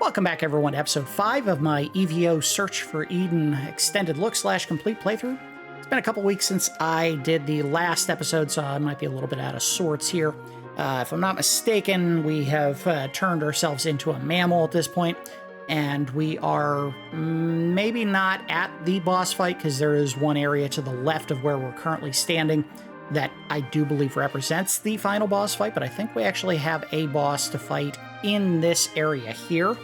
Welcome back, everyone, to episode 5 of my E.V.O. Search for Eden extended look / complete playthrough. It's been a couple weeks since I did the last episode, so I might be a little bit out of sorts here. If I'm not mistaken, we have turned ourselves into a mammal at this point, and we are maybe not at the boss fight, because there is one area to the left of where we're currently standing that I do believe represents the final boss fight, but I think we actually have a boss to fight in this area here.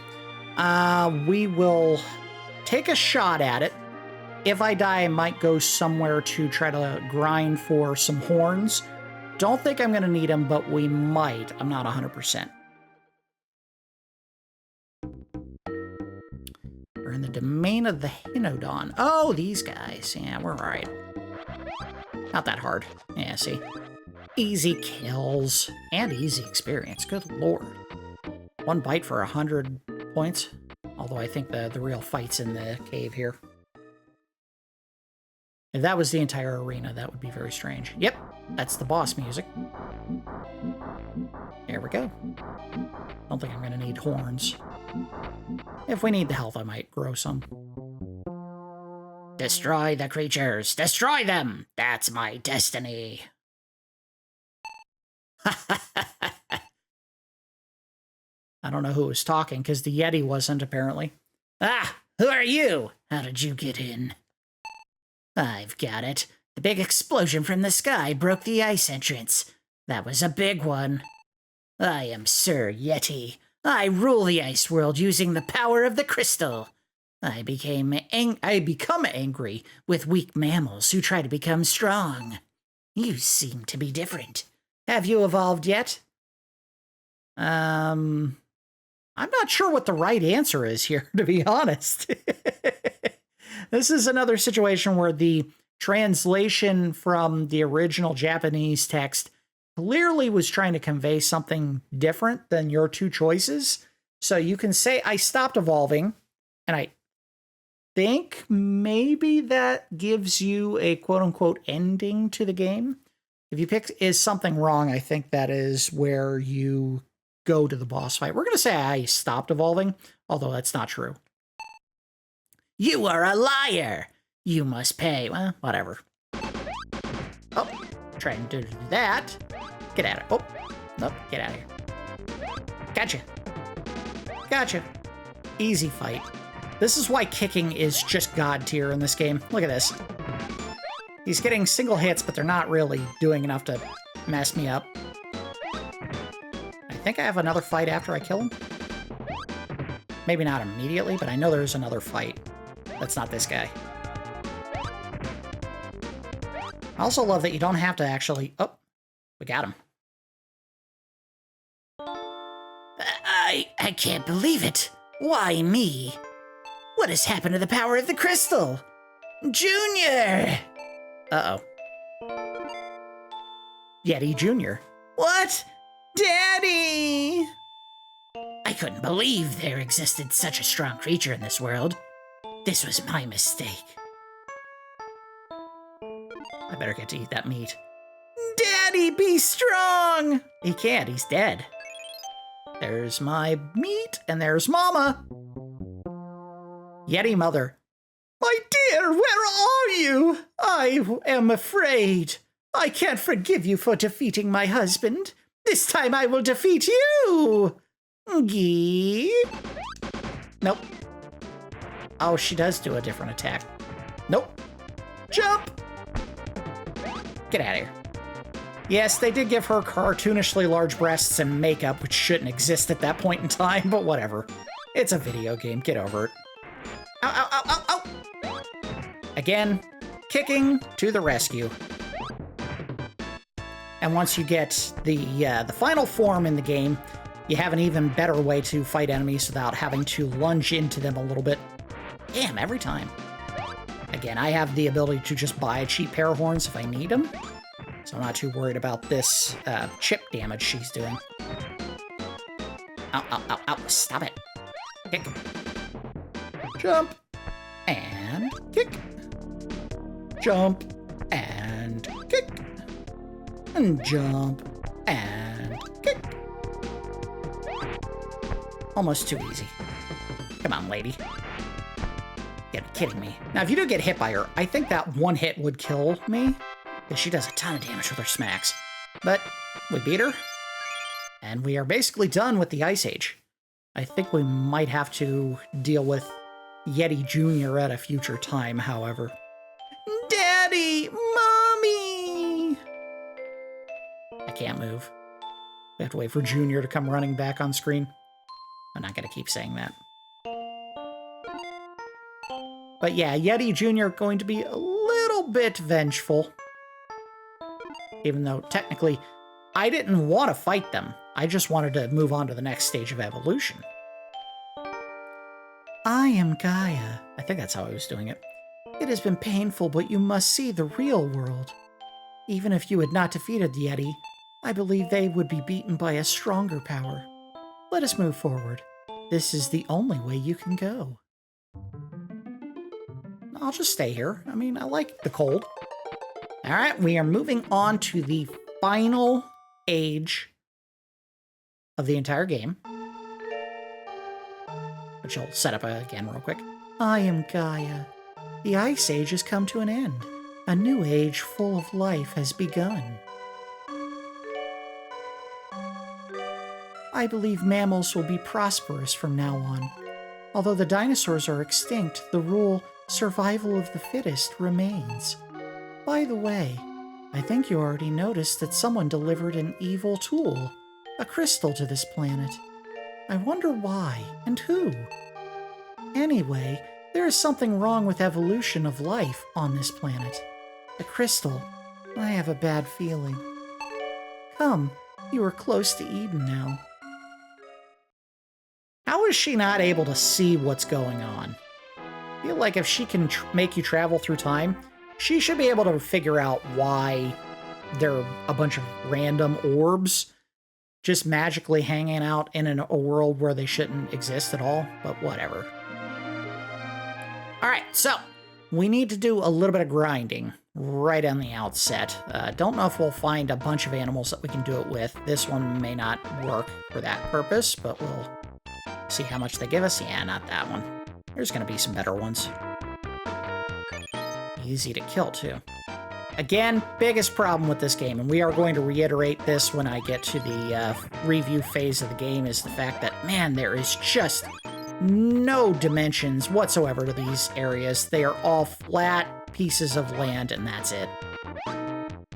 We will take a shot at it. If I die, I might go somewhere to try to grind for some horns. Don't think I'm going to need them, but we might. I'm not 100%. We're in the domain of the Hinodon. Oh, these guys. Yeah, we're all right. Not that hard. Yeah, see? Easy kills and easy experience. Good lord. One bite for 100 points. Although I think the real fight's in the cave here. If that was the entire arena, that would be very strange. Yep, that's the boss music. There we go. Don't think I'm going to need horns. If we need the health, I might grow some. Destroy the creatures! Destroy them! That's my destiny! I don't know who was talking, because the Yeti wasn't, apparently. Ah! Who are you? How did you get in? I've got it. The big explosion from the sky broke the ice entrance. That was a big one. I am Sir Yeti. I rule the ice world using the power of the crystal. I become angry with weak mammals who try to become strong. You seem to be different. Have you evolved yet? I'm not sure what the right answer is here, to be honest. This is another situation where the translation from the original Japanese text clearly was trying to convey something different than your two choices. So you can say, I stopped evolving, and I think maybe that gives you a quote-unquote ending to the game. If you pick is something wrong, I think that is where you go to the boss fight. We're going to say I stopped evolving, although that's not true. You are a liar! You must pay. Well, whatever. Oh, trying to do that. Get out of here. Oh, nope, get out of here. Gotcha. Gotcha. Easy fight. This is why kicking is just god tier in this game. Look at this. He's getting single hits, but they're not really doing enough to mess me up. I think I have another fight after I kill him. Maybe not immediately, but I know there's another fight. That's not this guy. I also love that you don't have to actually... Oh, we got him. I can't believe it. Why me? What has happened to the power of the crystal? Junior! Uh-oh. Yeti Jr. What? Daddy! I couldn't believe there existed such a strong creature in this world. This was my mistake. I better get to eat that meat. Daddy, be strong! He can't, he's dead. There's my meat, and there's Mama. Yeti Mother. My dear, where are you? I am afraid. I can't forgive you for defeating my husband. This time I will defeat you. Gee. Nope. Oh, she does do a different attack. Nope. Jump! Get out of here. Yes, they did give her cartoonishly large breasts and makeup, which shouldn't exist at that point in time, but whatever. It's a video game. Get over it. Ow, ow, ow, ow, ow! Again, kicking to the rescue. And once you get the final form in the game, you have an even better way to fight enemies without having to lunge into them a little bit. Damn, every time. Again, I have the ability to just buy a cheap pair of horns if I need them, so I'm not too worried about this chip damage she's doing. Ow, ow, ow, ow, stop it. Kick. Jump. And kick. Jump. And kick. And jump. And kick. Almost too easy. Come on, lady. You're kidding me. Now, if you do get hit by her, I think that one hit would kill me, because she does a ton of damage with her smacks. But we beat her, and we are basically done with the Ice Age. I think we might have to deal with Yeti Jr. at a future time, however. Daddy! Mommy! I can't move. We have to wait for Junior to come running back on screen. I'm not going to keep saying that. But yeah, Yeti Jr. going to be a little bit vengeful. Even though, technically, I didn't want to fight them. I just wanted to move on to the next stage of evolution. I am Gaia. I think that's how I was doing it. It has been painful, but you must see the real world. Even if you had not defeated the Yeti, I believe they would be beaten by a stronger power. Let us move forward. This is the only way you can go. I'll just stay here. I mean, I like the cold. All right, we are moving on to the final age of the entire game, which I'll set up again real quick. I am Gaia. The Ice Age has come to an end. A new age full of life has begun. I believe mammals will be prosperous from now on. Although the dinosaurs are extinct, the rule survival of the fittest remains. By the way, I think you already noticed that someone delivered an evil tool, a crystal, to this planet. I wonder why and who. Anyway, there is something wrong with evolution of life on this planet. A crystal. I have a bad feeling. Come, you are close to Eden now. How is she not able to see what's going on? I feel like if she can make you travel through time, she should be able to figure out why there are a bunch of random orbs just magically hanging out in a world where they shouldn't exist at all, but whatever. All right, so we need to do a little bit of grinding right on the outset. Don't know if we'll find a bunch of animals that we can do it with. This one may not work for that purpose, but we'll see how much they give us. Yeah, not that one. There's going to be some better ones. Easy to kill, too. Again, biggest problem with this game, and we are going to reiterate this when I get to the review phase of the game, is the fact that, man, there is just no dimensions whatsoever to these areas. They are all flat pieces of land, and that's it.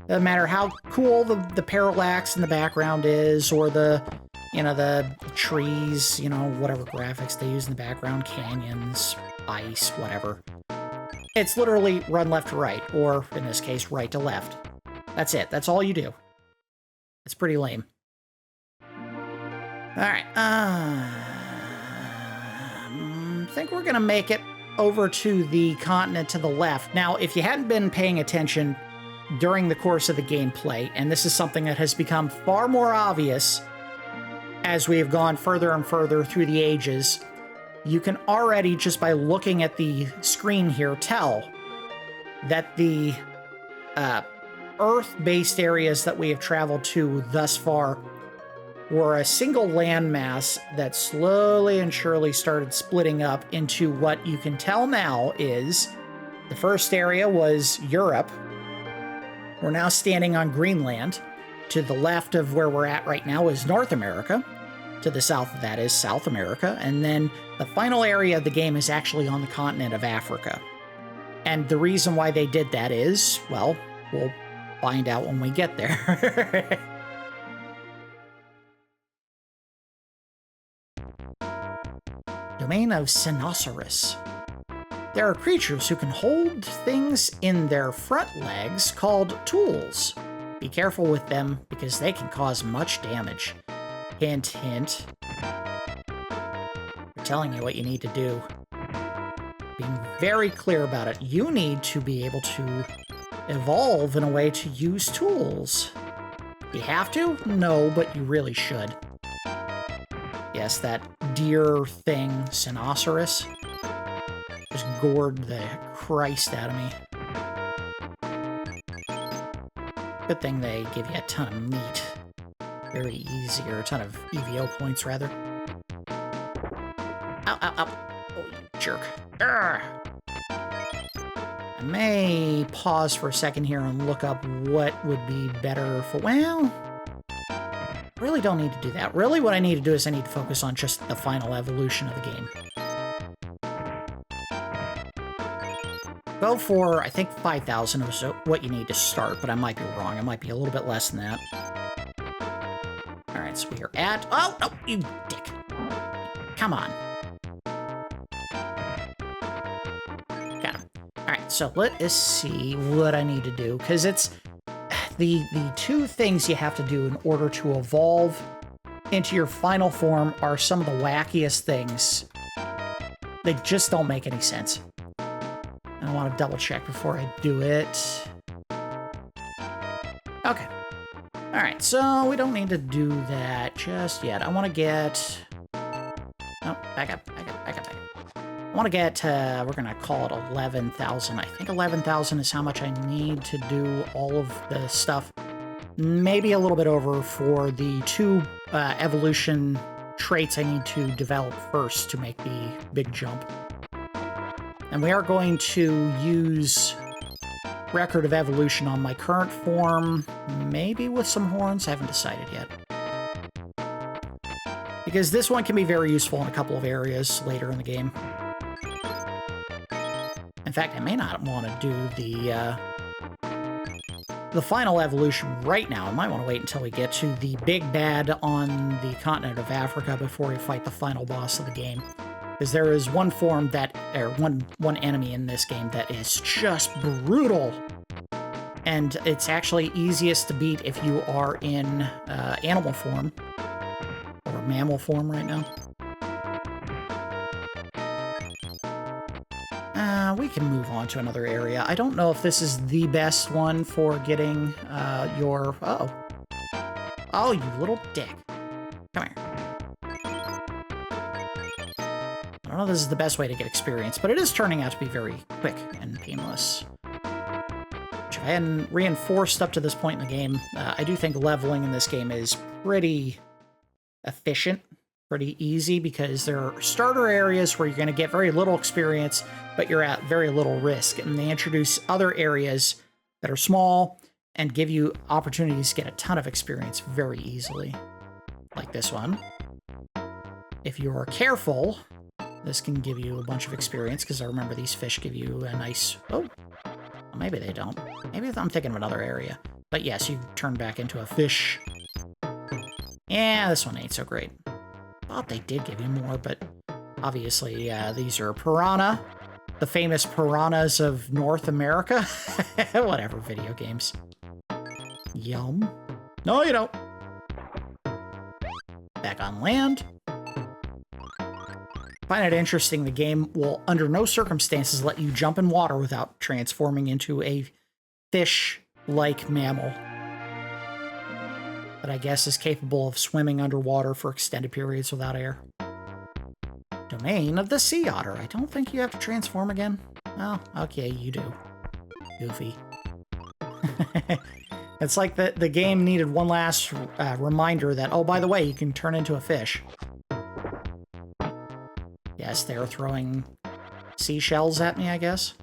Doesn't matter how cool the parallax in the background is, or the trees, whatever graphics they use in the background, canyons, ice, whatever. It's literally run left to right, or in this case, right to left. That's it. That's all you do. It's pretty lame. All right. I think we're going to make it over to the continent to the left. Now, if you hadn't been paying attention during the course of the gameplay, and this is something that has become far more obvious as we have gone further and further through the ages, you can already, just by looking at the screen here, tell that the Earth-based areas that we have traveled to thus far were a single landmass that slowly and surely started splitting up into what you can tell now is the first area was Europe. We're now standing on Greenland. To the left of where we're at right now is North America. To the south of that is South America. And then the final area of the game is actually on the continent of Africa. And the reason why they did that is, well, we'll find out when we get there. Domain of Cynoceros. There are creatures who can hold things in their front legs called tools. Be careful with them because they can cause much damage. Hint, hint. We're telling you what you need to do. Being very clear about it. You need to be able to evolve in a way to use tools. You have to? No, but you really should. Yes, that deer thing, Cynoceros, just gored the Christ out of me. Good thing they give you a ton of meat. Very easy, or a ton of E.V.O points, rather. Ow, ow, ow. may pause for a second here and look up what would be better for, well, really don't need to do that. Really what I need to do is I need to focus on just the final evolution of the game. Go for, I think 5,000 is what you need to start, but I might be wrong. It might be a little bit less than that. All right, so we are at, oh, no, you dick. Come on. Got him. All right, so let us see what I need to do, because it's the two things you have to do in order to evolve into your final form are some of the wackiest things. They just don't make any sense. I want to double check before I do it. Okay. All right, so we don't need to do that just yet. I want to get... Oh, back up. I want to get, we're going to call it 11,000. I think 11,000 is how much I need to do all of the stuff. Maybe a little bit over for the two evolution traits I need to develop first to make the big jump. And we are going to use Record of Evolution on my current form, maybe with some horns, I haven't decided yet. Because this one can be very useful in a couple of areas later in the game. In fact, I may not want to do the final evolution right now. I might want to wait until we get to the big bad on the continent of Africa before we fight the final boss of the game. Because there is one form that, or one enemy in this game that is just brutal. And it's actually easiest to beat if you are in animal form, or mammal form right now. We can move on to another area. I don't know if this is the best one for getting your... Oh. Oh, you little dick. Come here. I don't know if this is the best way to get experience, but it is turning out to be very quick and painless. Which I hadn't reinforced up to this point in the game. I do think leveling in this game is pretty efficient, pretty easy, because there are starter areas where you're going to get very little experience, but you're at very little risk. And they introduce other areas that are small and give you opportunities to get a ton of experience very easily. Like this one. If you're careful... This can give you a bunch of experience, because I remember these fish give you a nice... Oh, well, maybe they don't. Maybe I'm thinking of another area. But yes, you turn back into a fish. Yeah, this one ain't so great. Thought they did give you more, but obviously these are piranha. The famous piranhas of North America. Whatever, video games. Yum. No, you don't. Back on land. I find it interesting the game will under no circumstances let you jump in water without transforming into a fish-like mammal that I guess is capable of swimming underwater for extended periods without air. Domain of the sea otter. I don't think you have to transform again. Oh, okay, you do. Goofy. It's like the game needed one last reminder that, oh, by the way, you can turn into a fish. Yes, they're throwing seashells at me, I guess.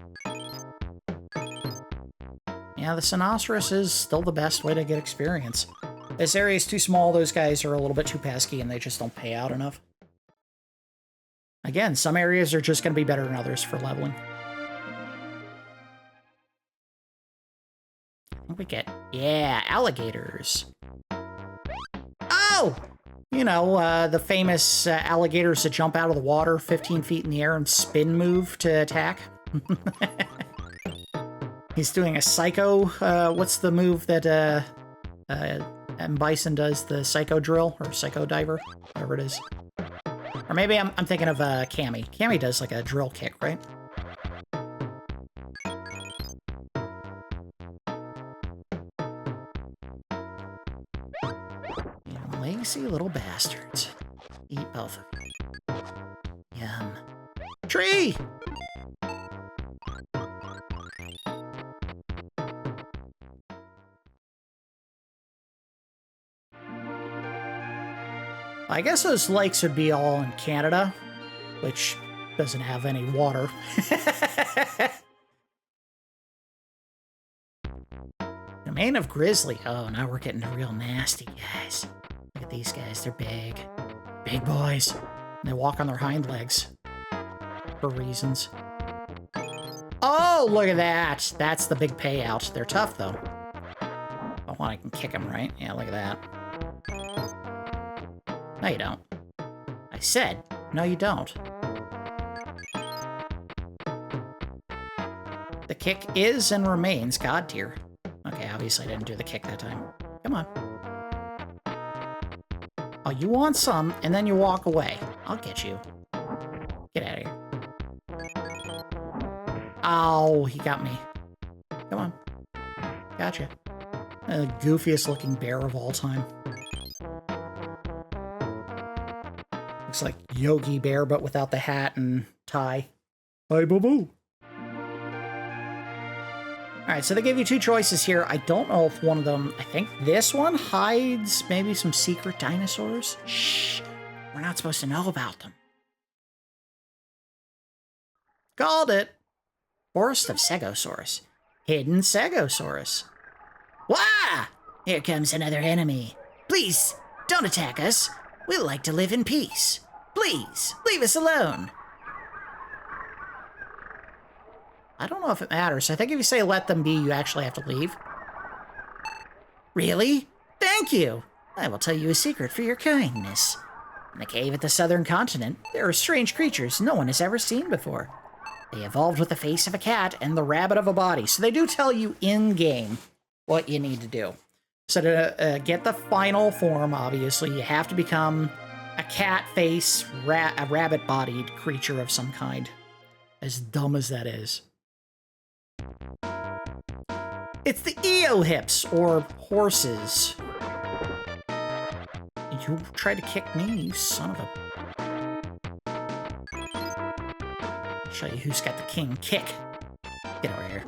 Yeah, the Cynoceros is still the best way to get experience. This area is too small, those guys are a little bit too pesky, and they just don't pay out enough. Again, some areas are just going to be better than others for leveling. What do we get? Yeah, alligators. Oh! You know, the famous alligators that jump out of the water 15 feet in the air and spin move to attack. He's doing a psycho, what's the move that M. Bison does? The psycho drill, or psycho diver, whatever it is. Or maybe I'm thinking of Cammy. Cammy does like a drill kick, right? Lazy little bastards. Eat both of you. Yum. Tree! I guess those lakes would be all in Canada, which doesn't have any water. Domain of grizzly. Oh, now we're getting real nasty, guys. Look at these guys. They're big. Big boys. And they walk on their hind legs. For reasons. Oh, look at that. That's the big payout. They're tough, though. Oh, well, I can kick them, right? Yeah, look at that. No, you don't. I said, no, you don't. The kick is and remains God tier. Okay, obviously I didn't do the kick that time. Come on. Oh, you want some, and then you walk away. I'll get you. Get out of here. Oh, he got me. Come on. Gotcha. The goofiest looking bear of all time. Looks like Yogi Bear, but without the hat and tie. Bye, boo-boo. Alright, so they gave you two choices here. I don't know if one of them... I think this one hides maybe some secret dinosaurs. Shh! We're not supposed to know about them. Called it! Forest of Stegosaurus. Hidden Stegosaurus. Wah! Here comes another enemy. Please, don't attack us. We like to live in peace. Please, leave us alone. I don't know if it matters. I think if you say let them be, you actually have to leave. Really? Thank you. I will tell you a secret for your kindness. In the cave at the southern continent, there are strange creatures no one has ever seen before. They evolved with the face of a cat and the rabbit of a body. So they do tell you in-game what you need to do. So to get the final form, obviously, you have to become a cat face, a rabbit-bodied creature of some kind. As dumb as that is. It's the E.V.O hips, or horses. You tried to kick me, you son of a... I'll show you who's got the king kick. Get over here.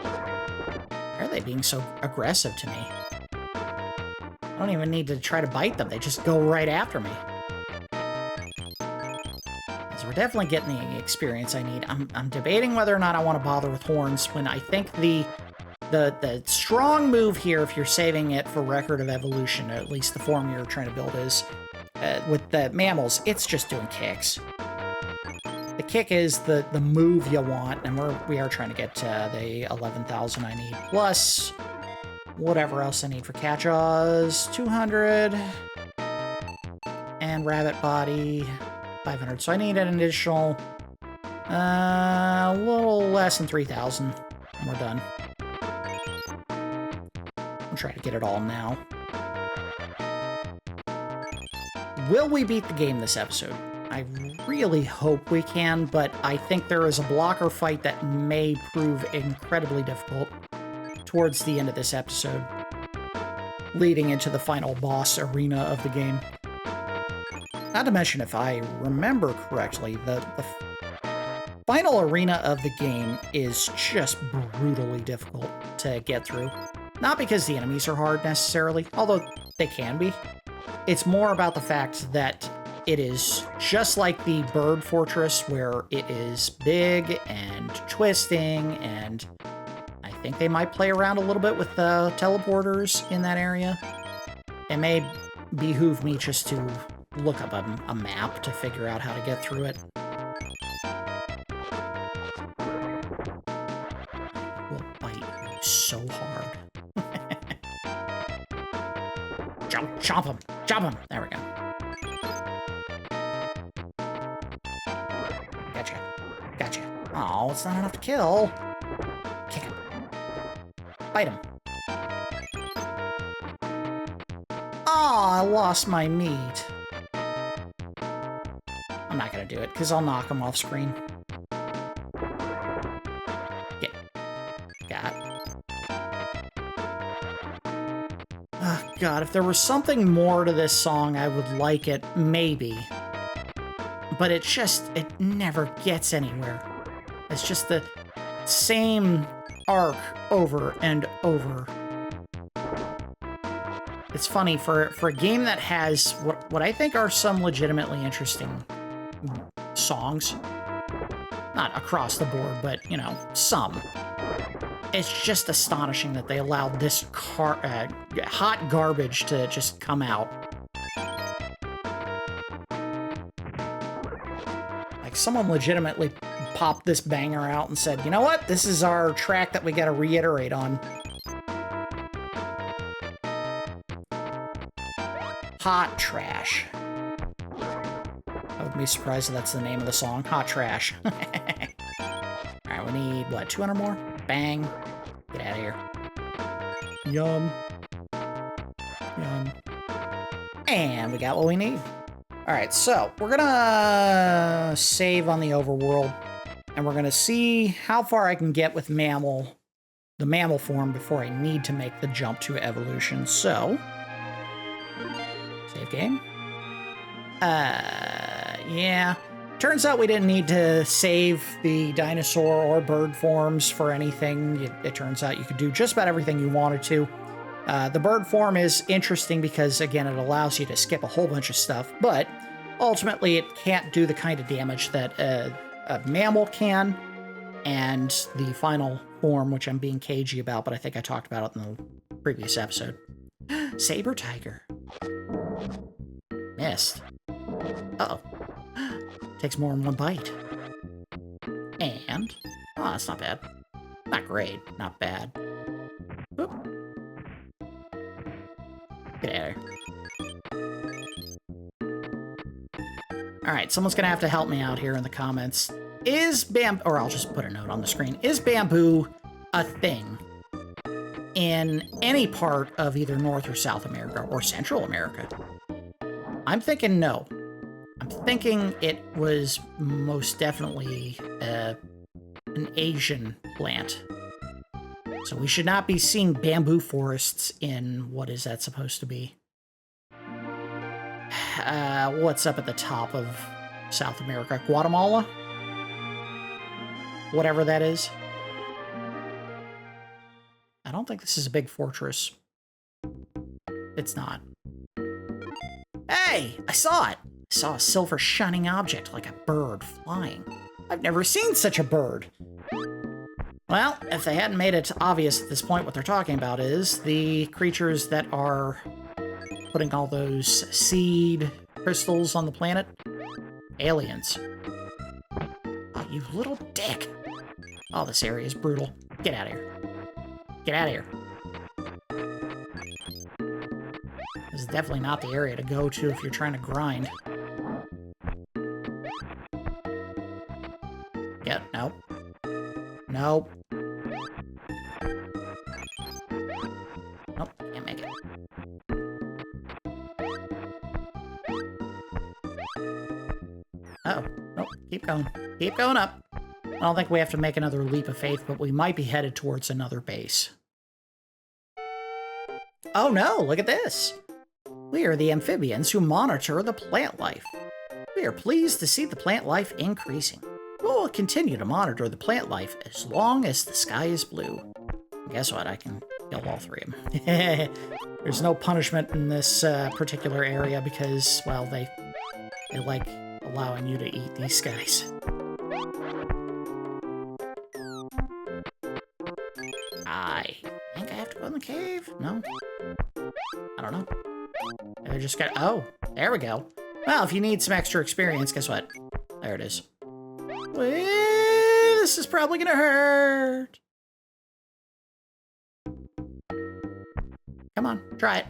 Why are they being so aggressive to me? I don't even need to try to bite them, they just go right after me. So we're definitely getting the experience I need. I'm debating whether or not I want to bother with horns when I think the strong move here, if you're saving it for Record of Evolution, or at least the form you're trying to build is, with the mammals, it's just doing kicks. The kick is the move you want, and we are trying to get the 11,000 I need, plus whatever else I need for catch-jaws, 200, and rabbit body, 500. So I need an additional, a little less than 3,000, and we're done. I'm trying to get it all now. Will we beat the game this episode? I really hope we can, but I think there is a blocker fight that may prove incredibly difficult towards the end of this episode, leading into the final boss arena of the game. Not to mention, if I remember correctly, the final arena of the game is just brutally difficult to get through. Not because the enemies are hard necessarily, although they can be. It's more about the fact that it is just like the bird fortress, where it is big and twisting, and I think they might play around a little bit with the teleporters in that area. It may behoove me just to look up a map to figure out how to get through it. Will bite you so hard. Chomp him! Chomp him! There we go. Gotcha. Gotcha. Oh, it's not enough to kill. Kick him. Bite him. Oh, I lost my meat. I'm not gonna do it, because I'll knock him off screen. Get. Got. Oh, God, if there was something more to this song, I would like it, maybe. But it never gets anywhere. It's just the same arc over and over. It's funny, for a game that has what I think are some legitimately interesting songs, not across the board, but, you know, some. It's just astonishing that they allowed this hot garbage to just come out. Like, someone legitimately popped this banger out and said, you know what? This is our track that we gotta reiterate on. Hot trash. I wouldn't be surprised if that's the name of the song. Hot trash. Alright, we need, what, 200 more? Bang. Get out of here. Yum. Yum. And we got what we need. Alright, so we're gonna save on the overworld, and we're gonna see how far I can get with the mammal form before I need to make the jump to evolution. So, save game. Yeah. Turns out we didn't need to save the dinosaur or bird forms for anything. It turns out you could do just about everything you wanted to. The bird form is interesting because, again, it allows you to skip a whole bunch of stuff, but ultimately it can't do the kind of damage that a mammal can. And the final form, which I'm being cagey about, but I think I talked about it in the previous episode. Saber tiger. Missed. Uh-oh. Takes more than one bite. And, oh, that's not bad. Not great, not bad. Oop. Get out of here. Alright, someone's gonna have to help me out here in the comments. Or I'll just put a note on the screen. Is bamboo a thing in any part of either North or South America or Central America? I'm thinking no. I'm thinking it was most definitely an Asian plant. So we should not be seeing bamboo forests in, what is that supposed to be? What's up at the top of South America? Guatemala? Whatever that is. I don't think this is a big fortress. It's not. Hey! I saw it! I saw a silver shining object like a bird flying. I've never seen such a bird. Well, if they hadn't made it obvious at this point, what they're talking about is the creatures that are putting all those seed crystals on the planet. Aliens. Oh, you little dick. Oh, this area is brutal. Get out of here. Get out of here. This is definitely not the area to go to if you're trying to grind. Yeah, nope. Nope. Nope, can't make it. Uh-oh. Nope, keep going. Keep going up. I don't think we have to make another leap of faith, but we might be headed towards another base. Oh no, look at this! We are the amphibians who monitor the plant life. We are pleased to see the plant life increasing. We will continue to monitor the plant life as long as the sky is blue. Guess what? I can kill all three of them. There's no punishment in this particular area because, well, they like allowing you to eat these guys. I think I have to go in the cave? No? I don't know. I just got... Oh, there we go. Well, if you need some extra experience, guess what? There it is. This is probably gonna hurt. Come on, try it.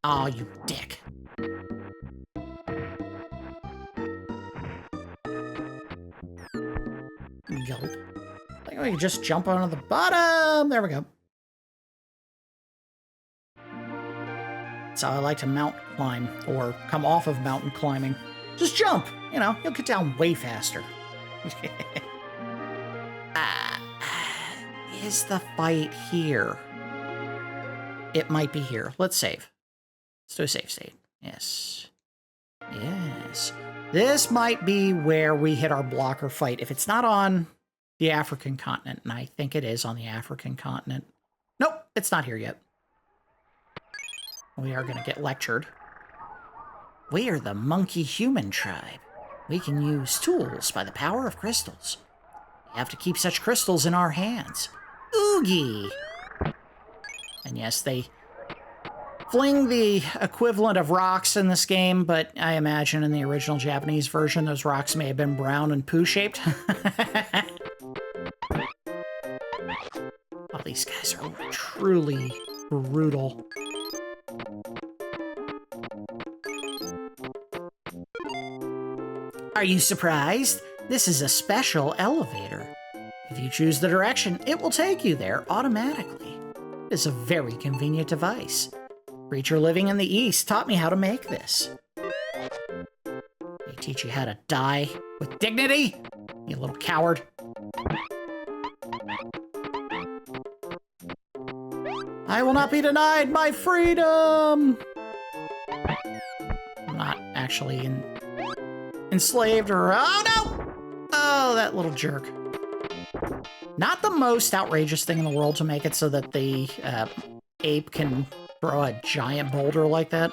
Aw, you dick. Gulp. I think we can just jump onto the bottom. There we go. That's how I like to mountain climb, or come off of mountain climbing. Just jump! You know, you'll get down way faster. Is the fight here? It might be here. Let's save. Let's do a save state. Yes. Yes. This might be where we hit our blocker fight. If it's not on the African continent, and I think it is on the African continent. Nope, it's not here yet. We are going to get lectured. We are the monkey-human tribe. We can use tools by the power of crystals. We have to keep such crystals in our hands. Oogie! And yes, they fling the equivalent of rocks in this game, but I imagine in the original Japanese version, those rocks may have been brown and poo-shaped. Oh, these guys are truly brutal. Are you surprised? This is a special elevator. If you choose the direction, it will take you there automatically. It's a very convenient device. Creature living in the East taught me how to make this. They teach you how to die with dignity, you little coward. I will not be denied my freedom! I'm not actually enslaved or... Oh, no! Oh, that little jerk. Not the most outrageous thing in the world to make it so that the ape can throw a giant boulder like that.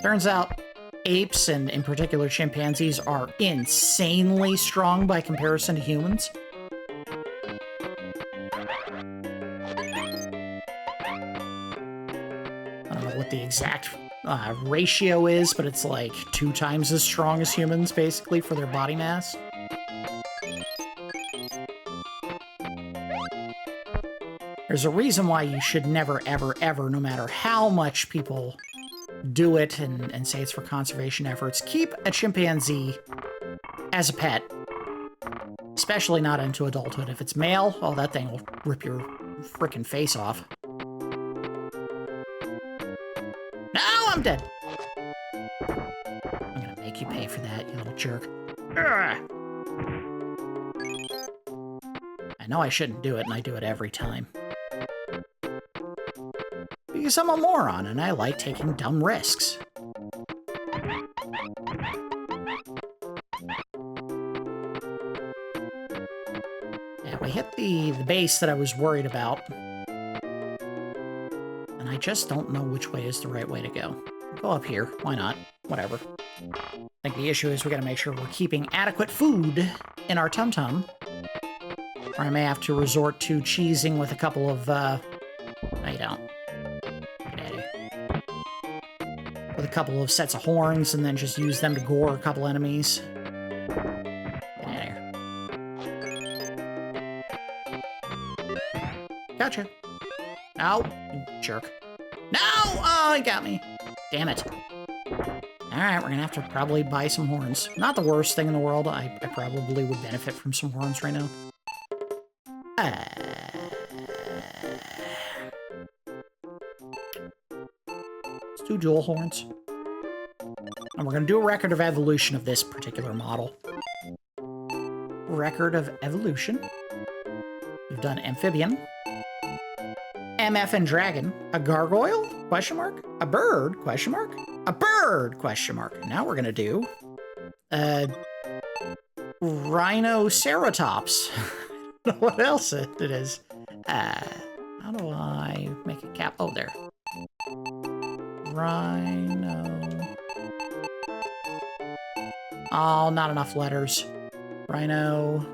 Turns out apes, and in particular chimpanzees, are insanely strong by comparison to humans. I don't know what the exact ratio is, but it's like 2 times as strong as humans, basically, for their body mass. There's a reason why you should never, ever, ever, no matter how much people do it and say it's for conservation efforts, keep a chimpanzee as a pet. Especially not into adulthood. If it's male, oh, that thing will rip your frickin' face off. No, I'm dead. I'm gonna make you pay for that, you little jerk. Ugh. I know I shouldn't do it, and I do it every time. Because I'm a moron, and I like taking dumb risks. Yeah, we hit the base that I was worried about. And I just don't know which way is the right way to go. Go up here. Why not? Whatever. I think the issue is we gotta make sure we're keeping adequate food in our tum-tum. Or I may have to resort to cheesing with a couple of, No, you don't. With a couple of sets of horns, and then just use them to gore a couple enemies. Get out of here. Gotcha. No, you jerk. No! Oh, he got me. Damn it. Alright, we're gonna have to probably buy some horns. Not the worst thing in the world. I probably would benefit from some horns right now. Let's do dual horns. And we're going to do a record of evolution of this particular model. Record of evolution. We've done amphibian. MF and dragon. A gargoyle? Question mark. A bird? Question mark. A bird? Question mark. Now we're going to do... Rhinoceratops. I don't know what else it is. How do I make a cap? Oh, there. Rhino. Oh, not enough letters. Rhino.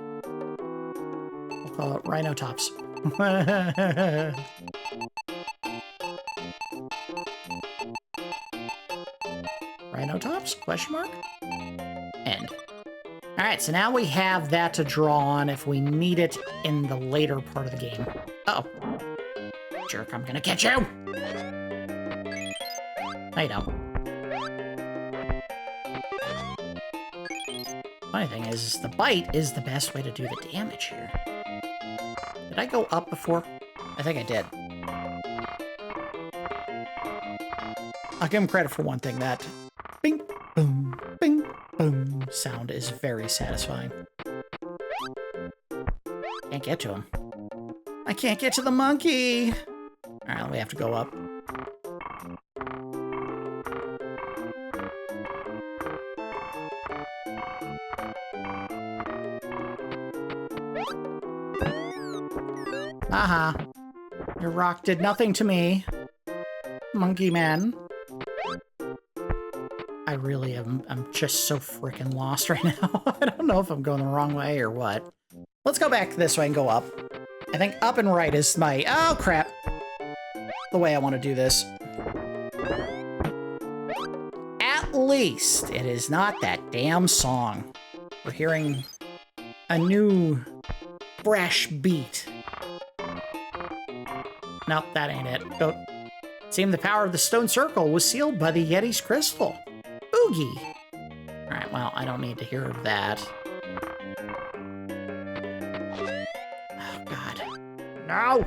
We'll call it Rhinotops. Rhinotops? Question mark? End. Alright, so now we have that to draw on if we need it in the later part of the game. Uh-oh. Jerk, I'm gonna catch you! No, you don't. Funny thing is, the bite is the best way to do the damage here. Did I go up before? I think I did. I'll give him credit for one thing, that bing, boom, bing, boom sound is very satisfying. Can't get to him. I can't get to the monkey! Alright, we have to go up. Aha. Your rock did nothing to me. Monkey man. I really am. I'm just so freaking lost right now. I don't know if I'm going the wrong way or what. Let's go back this way and go up. I think up and right is my... Oh, crap. The way I want to do this. At least it is not that damn song. We're hearing a new, fresh beat. Nope, that ain't it. Don't. It seemed the power of the stone circle was sealed by the Yeti's crystal. Oogie. Alright, well, I don't need to hear that. Oh, God. No!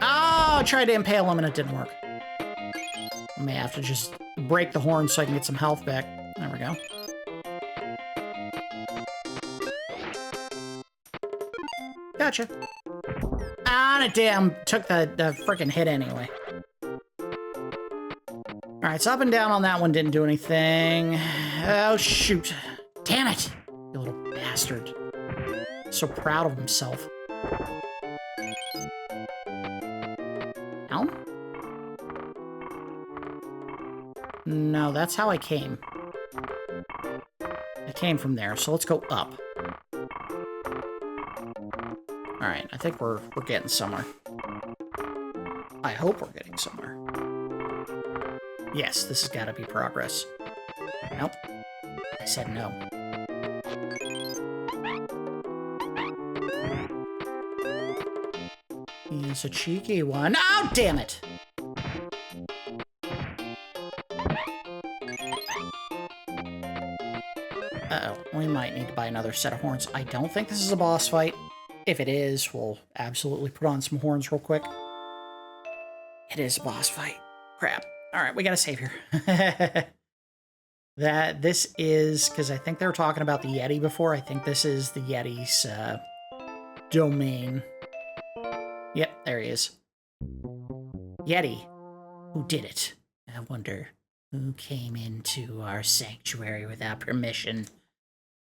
Oh, I tried to impale him and it didn't work. I may have to just break the horn so I can get some health back. There we go. Gotcha. Ah, damn. Took the frickin' hit anyway. Alright, so up and down on that one didn't do anything. Oh, shoot. Damn it! You little bastard. So proud of himself. Down? No, that's how I came. I came from there, so let's go up. Alright, I think we're getting somewhere. I hope we're getting somewhere. Yes, this has got to be progress. Nope. I said no. He's a cheeky one. Oh, damn it! Uh-oh. We might need to buy another set of horns. I don't think this is a boss fight. If it is, we'll absolutely put on some horns real quick. It is a boss fight. Crap. Alright, we gotta save here. This is, because I think they were talking about the Yeti before. I think this is the Yeti's domain. Yep, there he is. Yeti. Who did it? I wonder who came into our sanctuary without permission.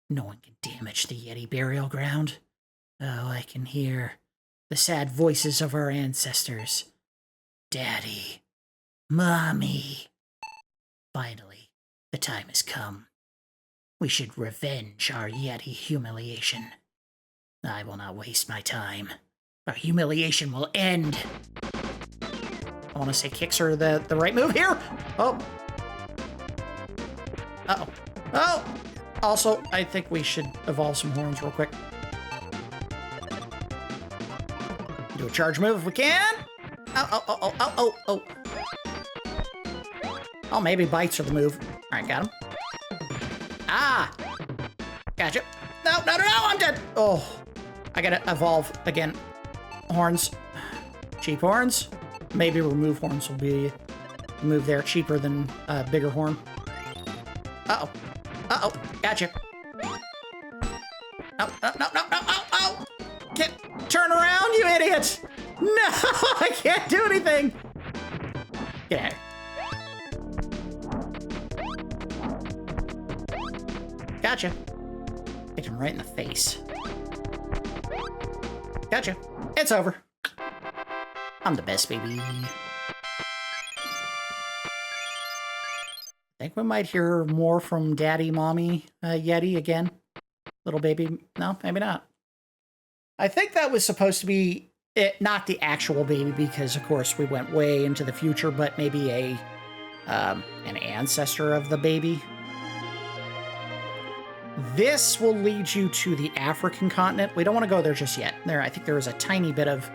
No one can damage the Yeti burial ground. Oh, I can hear the sad voices of our ancestors. Daddy. Mommy. Finally, the time has come. We should revenge our Yeti humiliation. I will not waste my time. Our humiliation will end. I want to say kicks are the right move here. Oh. Uh-oh. Oh! Also, I think we should evolve some horns real quick. Do a charge move if we can. Oh. Oh, maybe bites are the move. All right, got him. Ah! Gotcha. No, I'm dead. Oh, I gotta evolve again. Horns. Cheap horns. Maybe remove horns will be a move there. Cheaper than bigger horn. Uh-oh. Gotcha. No. Turn around, you idiot! No, I can't do anything! Get out of here. Gotcha. Hit him right in the face. Gotcha. It's over. I'm the best, baby. I think we might hear more from Daddy, Mommy, Yeti again. Little baby. No, maybe not. I think that was supposed to be it, not the actual baby, because of course we went way into the future, but maybe an ancestor of the baby. This will lead you to the African continent. We don't want to go there just yet. I think there is a tiny bit of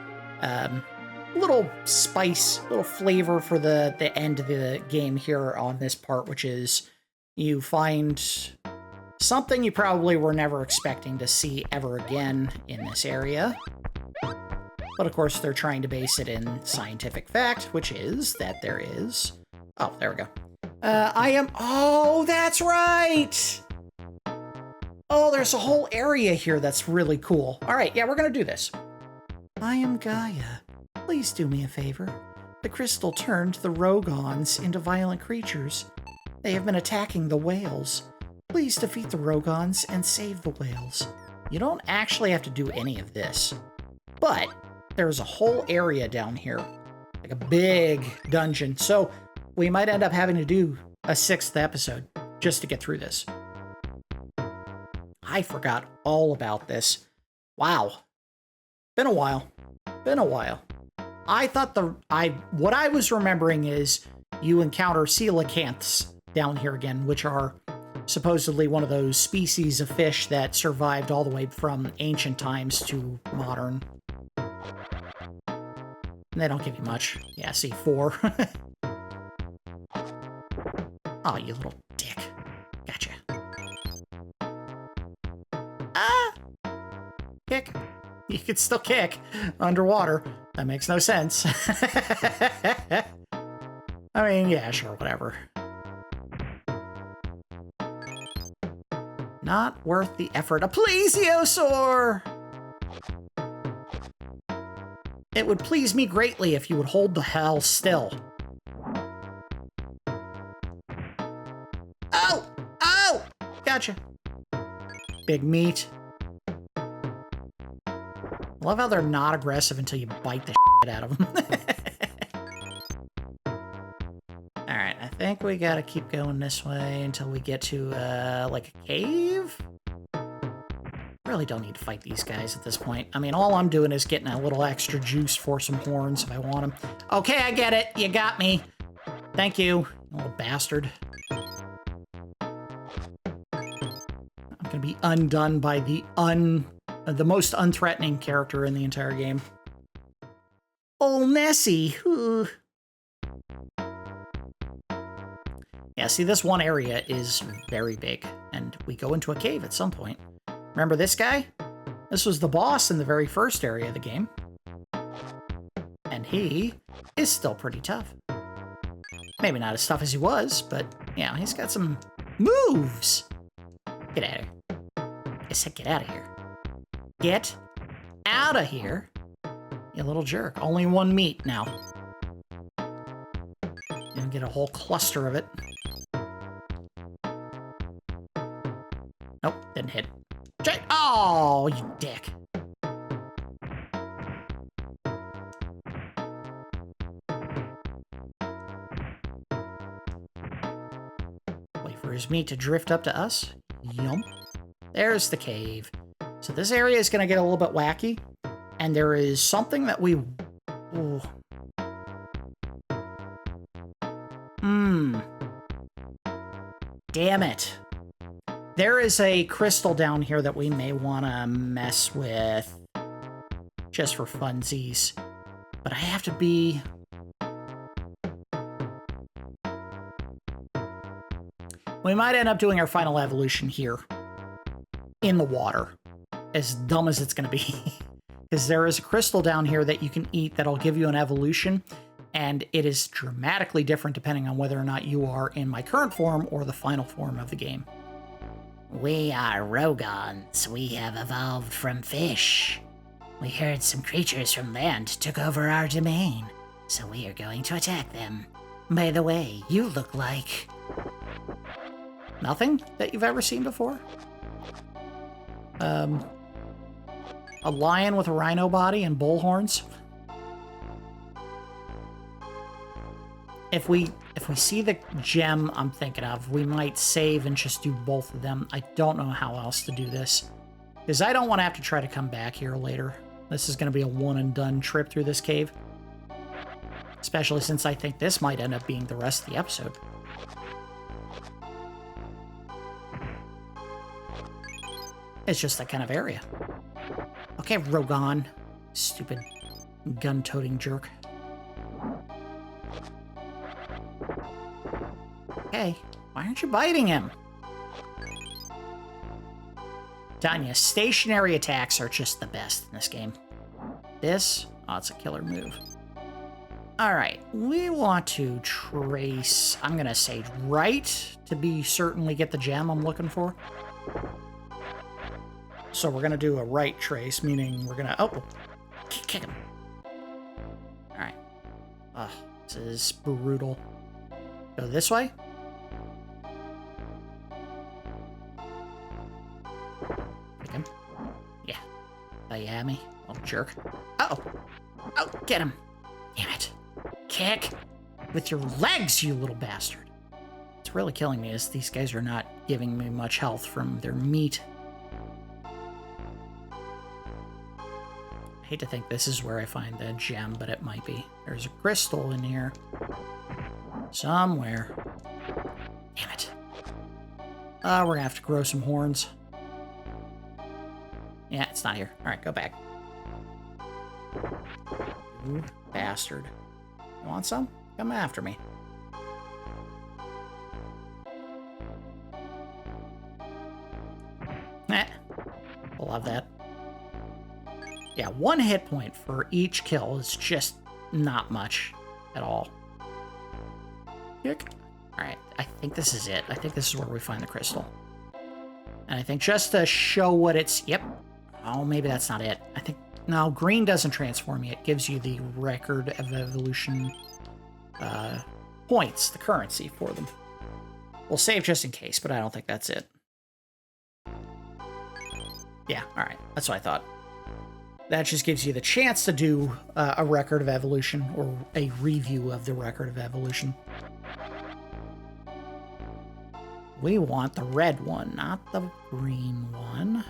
little spice, little flavor for the end of the game here on this part, which is you find something you probably were never expecting to see ever again in this area. But of course, they're trying to base it in scientific fact, which is that there is... Oh, there we go. Oh, that's right! Oh, there's a whole area here that's really cool. All right, yeah, we're gonna do this. I am Gaia. Please do me a favor. The crystal turned the Rogons into violent creatures. They have been attacking the whales. Please defeat the Rogons and save the whales. You don't actually have to do any of this, but there's a whole area down here, like a big dungeon, so we might end up having to do a 6th episode just to get through this. I forgot all about this. Wow. Been a while. Been a while. I thought what I was remembering is you encounter coelacanths down here again, which are supposedly one of those species of fish that survived all the way from ancient times to modern. And they don't give you much. Yeah, see, 4. Oh, you little dick. Gotcha. Ah! Kick. You can still kick underwater. That makes no sense. I mean, yeah, sure, whatever. Not worth the effort. A plesiosaur! It would please me greatly if you would hold the hell still. Oh! Oh! Gotcha. Big meat. Love how they're not aggressive until you bite the shit out of them. Alright, I think we gotta keep going this way until we get to, like a cave? Really don't need to fight these guys at this point. I mean, all I'm doing is getting a little extra juice for some horns if I want them. Okay, I get it. You got me. Thank you, you little bastard. I'm gonna be undone by the most unthreatening character in the entire game. Old Nessie. Ooh. Yeah, see, this one area is very big, and we go into a cave at some point. Remember this guy? This was the boss in the very first area of the game. And he is still pretty tough. Maybe not as tough as he was, but, yeah, he's got some moves. Get out of here. I said get out of here. Get out of here, you little jerk. Only one meat now. And get a whole cluster of it. Nope, didn't hit. Oh, you dick. Wait for his meat to drift up to us. Yum. There's the cave. So this area is going to get a little bit wacky. And there is something that we... Ooh. Damn it. There is a crystal down here that we may want to mess with. Just for funsies. But I have to be... We might end up doing our final evolution here. In the water. As dumb as it's going to be. Because there is a crystal down here that you can eat that'll give you an evolution. And it is dramatically different depending on whether or not you are in my current form or the final form of the game. We are Rogons. We have evolved from fish. We heard some creatures from land took over our domain, so we are going to attack them. By the way, you look like... Nothing that you've ever seen before? A lion with a rhino body and bull horns? If we see the gem I'm thinking of, we might save and just do both of them. I don't know how else to do this. Because I don't want to have to try to come back here later. This is going to be a one and done trip through this cave. Especially since I think this might end up being the rest of the episode. It's just that kind of area. Okay, Rogon. Stupid gun-toting jerk. Hey, why aren't you biting him? Tanya, stationary attacks are just the best in this game. This, oh, it's a killer move. Alright, we want to trace, I'm gonna say right, to be certainly get the gem I'm looking for. So we're gonna do a right trace, meaning we're gonna, oh, kick him. Alright. Ugh, this is brutal. Go this way. Kick him. Yeah. Oh, yeah, me. Little jerk. Uh-oh. Oh, get him. Damn it. Kick with your legs, you little bastard. What's really killing me is these guys are not giving me much health from their meat. I hate to think this is where I find the gem, but it might be. There's a crystal in here. Somewhere. Damn it. We're gonna have to grow some horns. Yeah, it's not here. Alright, go back. You bastard. You want some? Come after me. Love that. Yeah, 1 hit point for each kill is just not much at all. Alright, I think this is it. I think this is where we find the crystal. And I think just to show what it's... Yep. Oh, maybe that's not it. I think... No, green doesn't transform you. It gives you the record of evolution points, the currency for them. We'll save just in case, but I don't think that's it. Yeah, alright. That's what I thought. That just gives you the chance to do a record of evolution, or a review of the record of evolution. We want the red one, not the green one.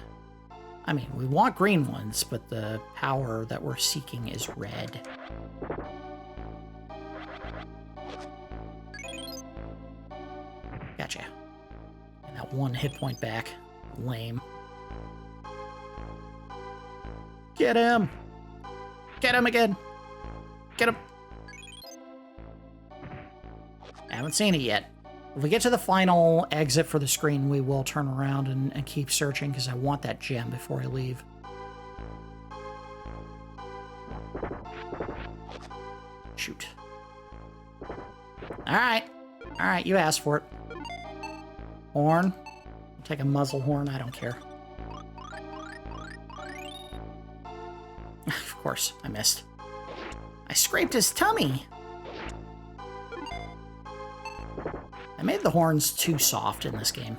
I mean, we want green ones, but the power that we're seeking is red. Gotcha. And that 1 hit point back. Lame. Get him! Get him again! Get him! I haven't seen it yet. If we get to the final exit for the screen, we will turn around and keep searching, because I want that gem before I leave. Shoot. Alright. Alright, you asked for it. Horn. I'll take a muzzle horn, I don't care. Of course, I missed. I scraped his tummy! I made the horns too soft in this game.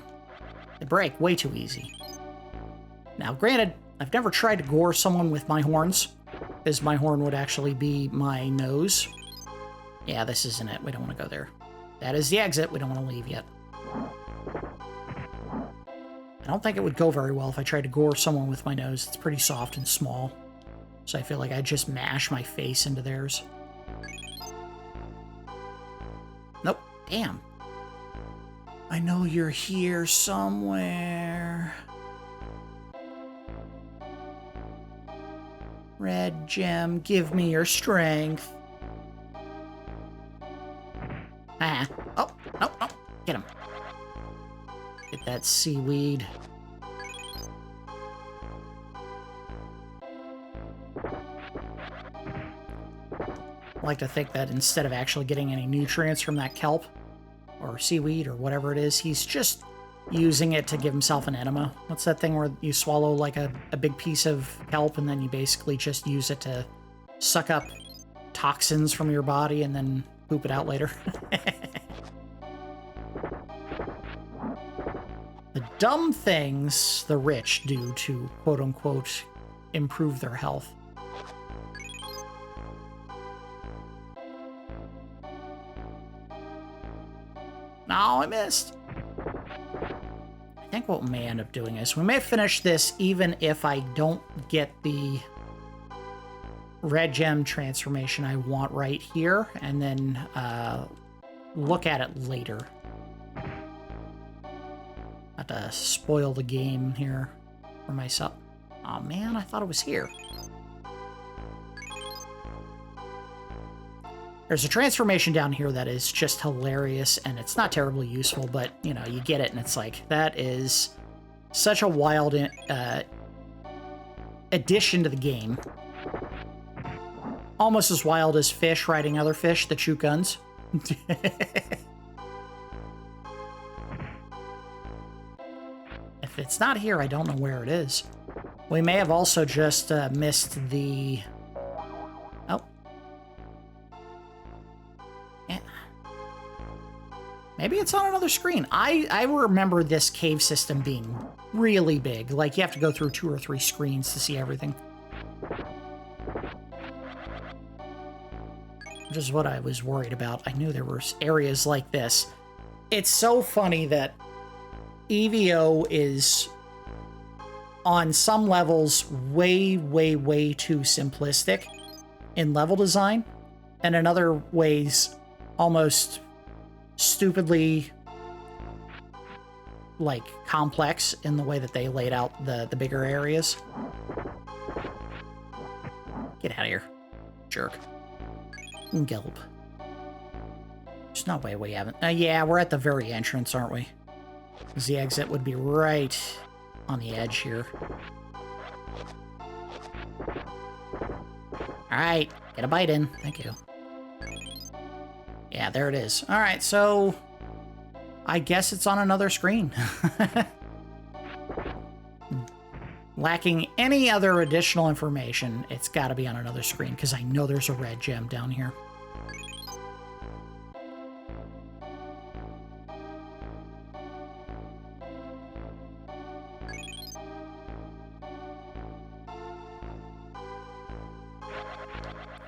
They break way too easy. Now, granted, I've never tried to gore someone with my horns, because my horn would actually be my nose. Yeah, this isn't it. We don't want to go there. That is the exit. We don't want to leave yet. I don't think it would go very well if I tried to gore someone with my nose. It's pretty soft and small. So I feel like I'd just mash my face into theirs. Nope. Damn. I know you're here somewhere. Red gem, give me your strength. Ah. Oh, no, no. Get him. Get that seaweed. I like to think that instead of actually getting any nutrients from that kelp, or seaweed, or whatever it is, he's just using it to give himself an enema. What's that thing where you swallow like a big piece of kelp and then you basically just use it to suck up toxins from your body and then poop it out later? The dumb things the rich do to, quote-unquote, improve their health. No, I missed. I think what we may end up doing is we may finish this even if I don't get the red gem transformation I want right here, and then look at it later. Not to spoil the game here for myself. Oh man, I thought it was here. There's a transformation down here that is just hilarious, and it's not terribly useful, but, you know, you get it, and it's like, that is such a wild addition to the game. Almost as wild as fish riding other fish that shoot guns. If it's not here, I don't know where it is. We may have also just missed the... Oh. Yeah. Maybe it's on another screen. I remember this cave system being really big. Like, you have to go through 2 or 3 screens to see everything. Which is what I was worried about. I knew there were areas like this. It's so funny that E.V.O. is on some levels, way, way, way too simplistic in level design, and in other ways, almost stupidly, like, complex in the way that they laid out the bigger areas. Get out of here, jerk. Gulp. There's no way we haven't... yeah, we're at the very entrance, aren't we? Because the exit would be right on the edge here. Alright, get a bite in. Thank you. Yeah, there it is. Alright, so... I guess it's on another screen. Lacking any other additional information, it's got to be on another screen, because I know there's a red gem down here.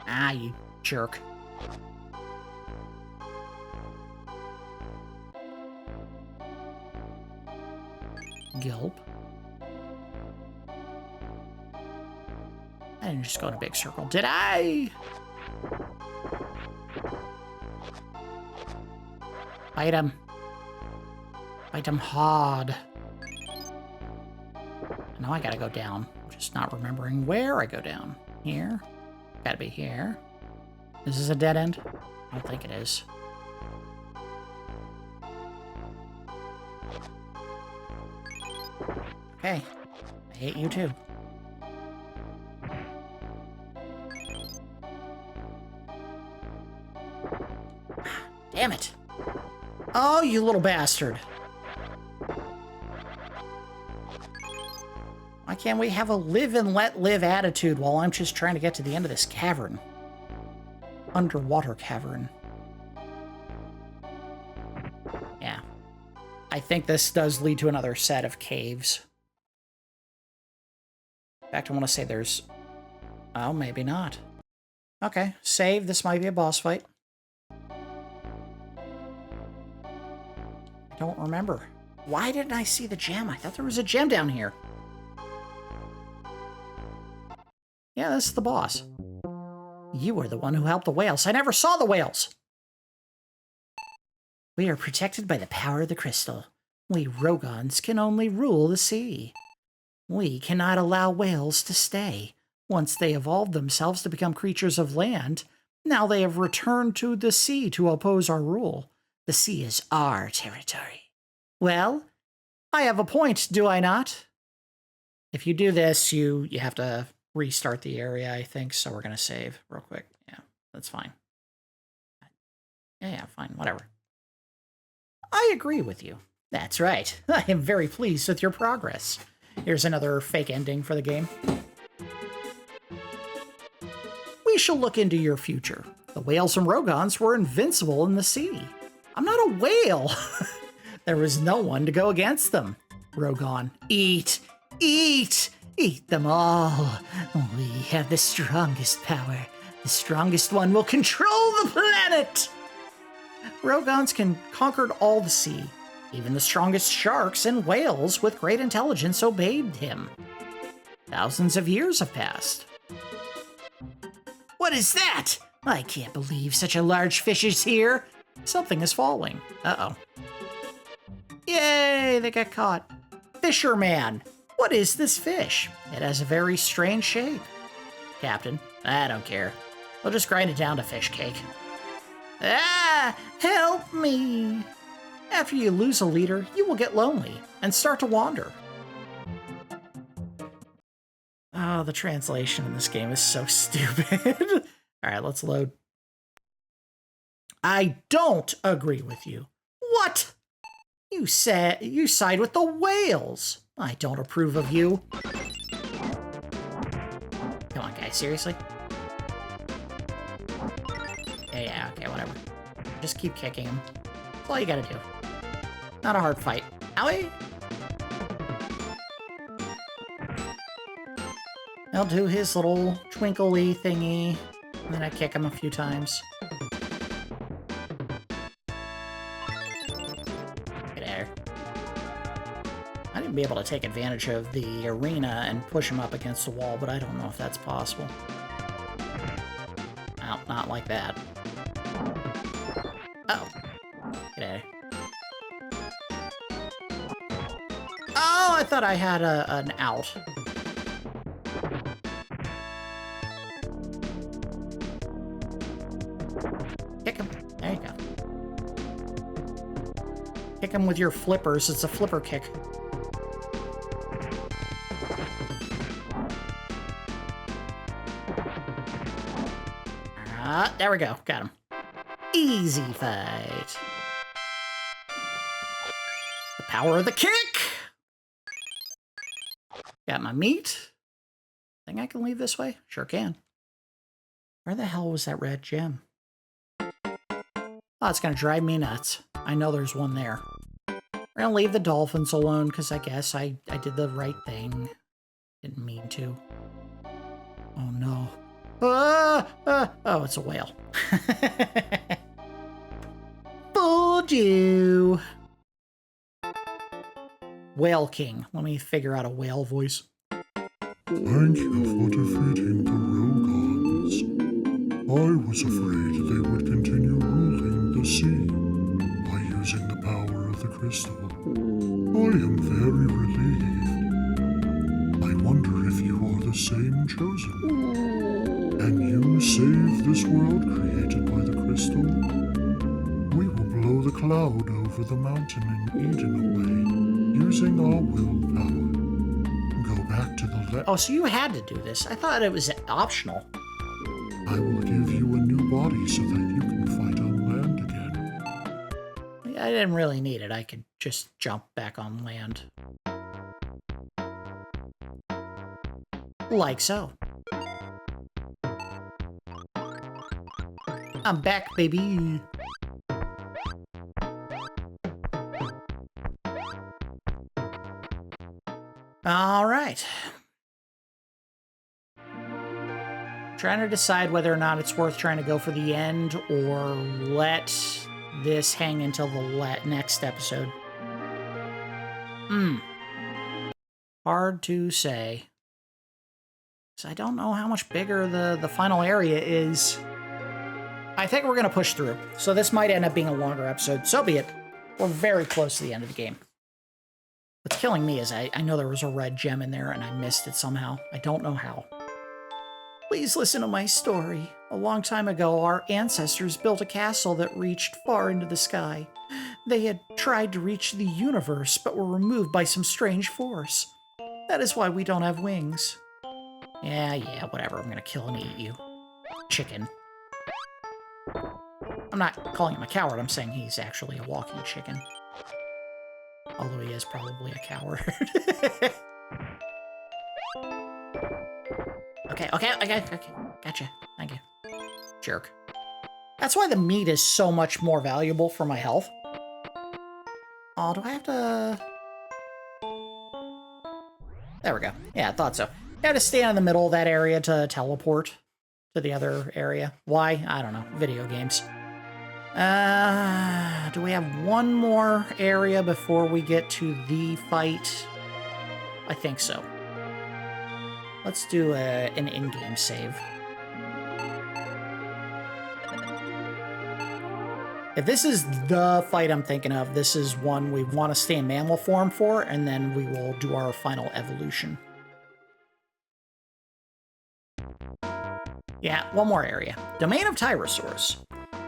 Ah, you jerk. Gulp. I didn't just go in a big circle, did I? Bite him. Bite him hard. Now I gotta go down. I'm just not remembering where I go down. Here. Gotta be here. Is this a dead end? I don't think it is. Okay. I hate you too. Damn it. Oh, you little bastard. Why can't we have a live and let live attitude while I'm just trying to get to the end of this cavern? Underwater cavern. Yeah. I think this does lead to another set of caves. In fact, I want to say there's... Oh, maybe not. Okay, save. This might be a boss fight. I don't remember. Why didn't I see the gem? I thought there was a gem down here. Yeah, this is the boss. You were the one who helped the whales. I never saw the whales! We are protected by the power of the crystal. We Rogons can only rule the sea. We cannot allow whales to stay. Once they evolved themselves to become creatures of land, now they have returned to the sea to oppose our rule. The sea is our territory. Well, I have a point, do I not? If you do this, you have to restart the area, I think, so we're going to save real quick. Yeah, that's fine. Yeah, fine, whatever. I agree with you. That's right. I am very pleased with your progress. Here's another fake ending for the game. We shall look into your future. The whales and Rogons were invincible in the sea. I'm not a whale. There was no one to go against them. Rogon, eat, eat, eat them all. We have the strongest power. The strongest one will control the planet. Rogons can conquer all the sea. Even the strongest sharks and whales with great intelligence obeyed him. Thousands of years have passed. What is that? I can't believe such a large fish is here. Something is falling. Uh-oh. Yay, they got caught. Fisherman, what is this fish? It has a very strange shape. Captain, I don't care. We'll just grind it down to fish cake. Ah, help me. After you lose a leader, you will get lonely and start to wander. Oh, the translation in this game is so stupid. All right, let's load. I don't agree with you. What? You said you side with the whales. I don't approve of you. Come on, guys, seriously? Yeah, okay, whatever. Just keep kicking him. That's all you gotta do. Not a hard fight. Owie! He'll do his little twinkly thingy, and then I kick him a few times. Get there. I didn't be able to take advantage of the arena and push him up against the wall, but I don't know if that's possible. No, not like that. Uh-oh. Get Oh, I thought I had an out. Kick him. There you go. Kick him with your flippers. It's a flipper kick. There we go. Got him. Easy fight. The power of the kick! Got my meat. Think I can leave this way? Sure can. Where the hell was that red gem? Oh, it's gonna drive me nuts. I know there's one there. We're gonna leave the dolphins alone because I guess I did the right thing. Didn't mean to. Oh no. Oh, it's a whale. Fooled you. Whale King. Let me figure out a whale voice. Thank you for defeating the Rogons. I was afraid they would continue ruling the sea by using the power of the crystal. I am very relieved. I wonder if you are the same chosen. Can you save this world created by the crystal? We will blow the cloud over the mountain in Eden away, using our willpower. Go back to the Oh, so you had to do this. I thought it was optional. I will give you a new body so that you can fight on land again. I didn't really need it. I could just jump back on land. Like so. I'm back, baby. All right. Trying to decide whether or not it's worth trying to go for the end or let this hang until the next episode. Hard to say. So I don't know how much bigger the final area is. I think we're going to push through. So this might end up being a longer episode. So be it. We're very close to the end of the game. What's killing me is I know there was a red gem in there and I missed it somehow. I don't know how. Please listen to my story. A long time ago, our ancestors built a castle that reached far into the sky. They had tried to reach the universe, but were removed by some strange force. That is why we don't have wings. Yeah, whatever. I'm gonna kill and eat you. Chicken. I'm not calling him a coward. I'm saying he's actually a walking chicken. Although he is probably a coward. Okay. Gotcha. Thank you. Jerk. That's why the meat is so much more valuable for my health. Oh, do I have to... There we go. Yeah, I thought so. I have to stand in the middle of that area to teleport to the other area. Why? I don't know. Video games. Do we have one more area before we get to the fight? I think so. Let's do an in-game save. If this is the fight I'm thinking of, this is one we want to stay in mammal form for, and then we will do our final evolution. Yeah, one more area. Domain of Tyrannosaurus.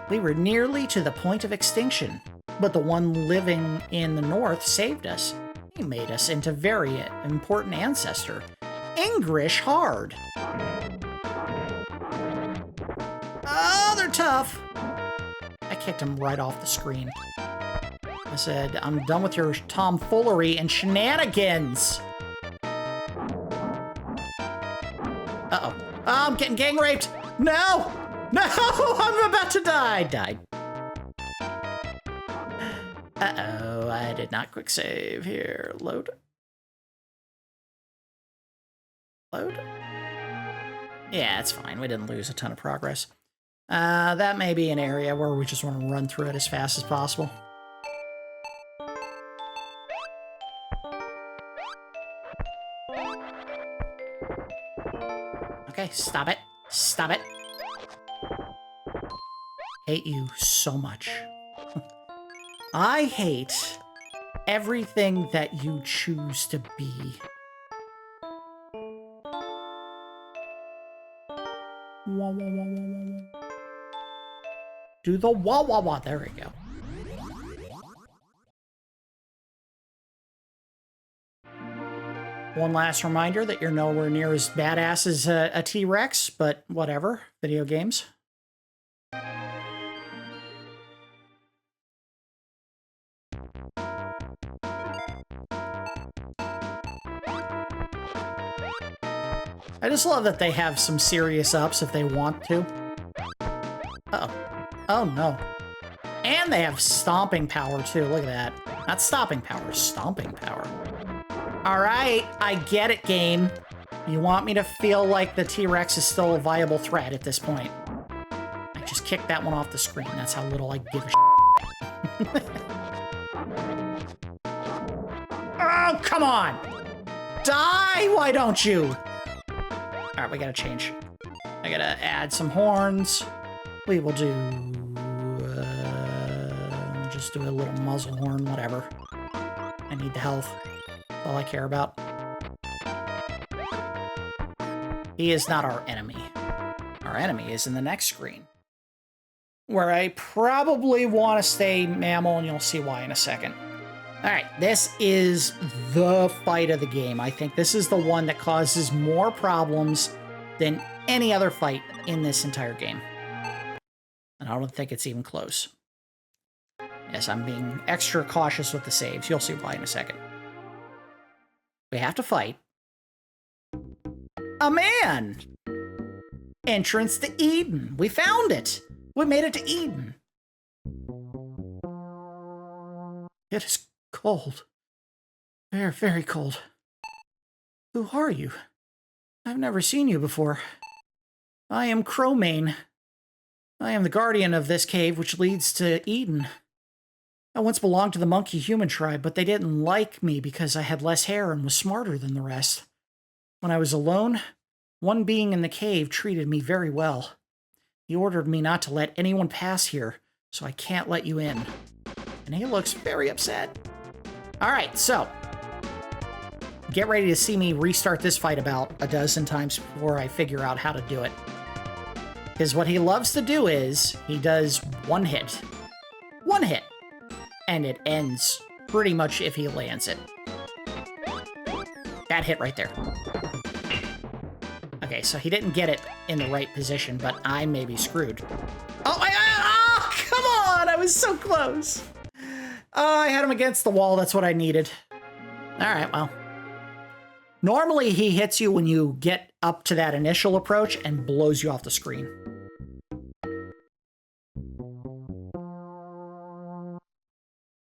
We were nearly to the point of extinction, but the one living in the north saved us. He made us into very important ancestor. English hard. Oh, they're tough. I kicked him right off the screen. I said, I'm done with your tomfoolery and shenanigans. Uh-oh. Oh, I'm getting gang raped. No! No! I'm about to die. Died. Uh-oh. I did not quick save here. Load. Load? Yeah, it's fine. We didn't lose a ton of progress. That may be an area where we just want to run through it as fast as possible. Okay, stop it. Stop it. Hate you so much. I hate everything that you choose to be. Wah, wah, wah, wah, wah, wah. Do the wah wah wah. There we go. One last reminder that you're nowhere near as badass as a T-Rex, but whatever. Video games. I just love that they have some serious ups if they want to. Uh-oh. Oh, no. And they have stomping power, too. Look at that. Not stopping power, stomping power. All right, I get it, game. You want me to feel like the T-Rex is still a viable threat at this point. I just kicked that one off the screen. That's how little I give a shit. Oh, come on! Die, why don't you? All right, we gotta change. I gotta add some horns. We will do... just do a little muzzle horn, whatever. I need the health. That's all I care about. He is not our enemy. Our enemy is in the next screen, where I probably want to stay mammal, and you'll see why in a second. All right, this is the fight of the game. I think this is the one that causes more problems than any other fight in this entire game. And I don't think it's even close. Yes, I'm being extra cautious with the saves. You'll see why in a second. We have to fight a man! Entrance to Eden. We found it! We made it to Eden. It is cold. Very, very cold. Who are you? I've never seen you before. I am Cro-Maine. I am the guardian of this cave which leads to Eden. I once belonged to the monkey-human tribe, but they didn't like me because I had less hair and was smarter than the rest. When I was alone, one being in the cave treated me very well. He ordered me not to let anyone pass here, so I can't let you in. And he looks very upset. All right, so get ready to see me restart this fight about a dozen times before I figure out how to do it. Because what he loves to do is he does one hit. One hit. And it ends pretty much if he lands it. That hit right there. Okay, so he didn't get it in the right position, but I may be screwed. Oh, come on! I was so close. Oh, I had him against the wall. That's what I needed. All right, well. Normally, he hits you when you get up to that initial approach and blows you off the screen.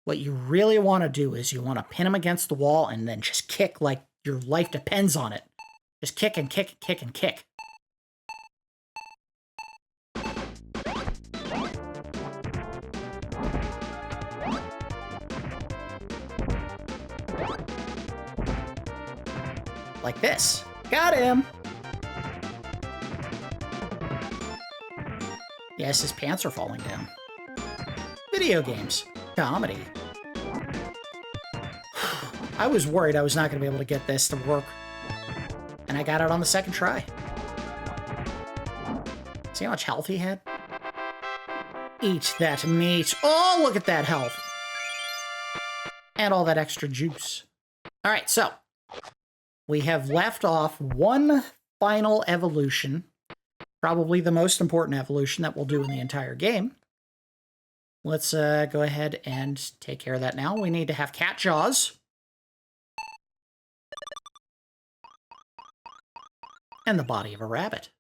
What you really want to do is you want to pin him against the wall and then just kick like your life depends on it. Just kick and kick and kick and kick. Like this. Got him! Yes, his pants are falling down. Video games. Comedy. I was worried I was not going to be able to get this to work. And I got it on the second try. See how much health he had? Eat that meat. Oh, look at that health. And all that extra juice. All right, so we have left off one final evolution. Probably the most important evolution that we'll do in the entire game. Let's go ahead and take care of that now. We need to have cat jaws. And the body of a rabbit.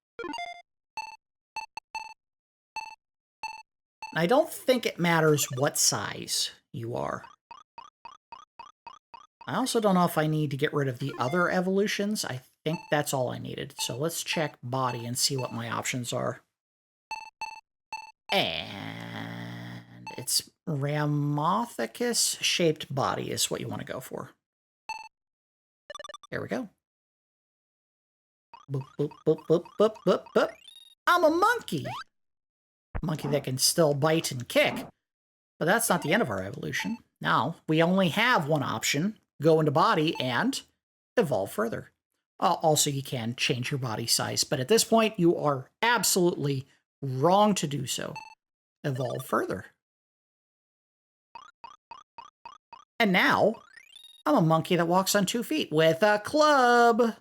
I don't think it matters what size you are. I also don't know if I need to get rid of the other evolutions. I think that's all I needed. So let's check body and see what my options are. And it's Ramothicus-shaped body is what you want to go for. There we go. Boop, boop, boop, boop, boop, boop, boop. I'm a monkey. Monkey that can still bite and kick. But that's not the end of our evolution. Now, we only have one option. Go into body and evolve further. Also, you can change your body size. But at this point, you are absolutely wrong to do so. Evolve further. And now, I'm a monkey that walks on 2 feet with a club.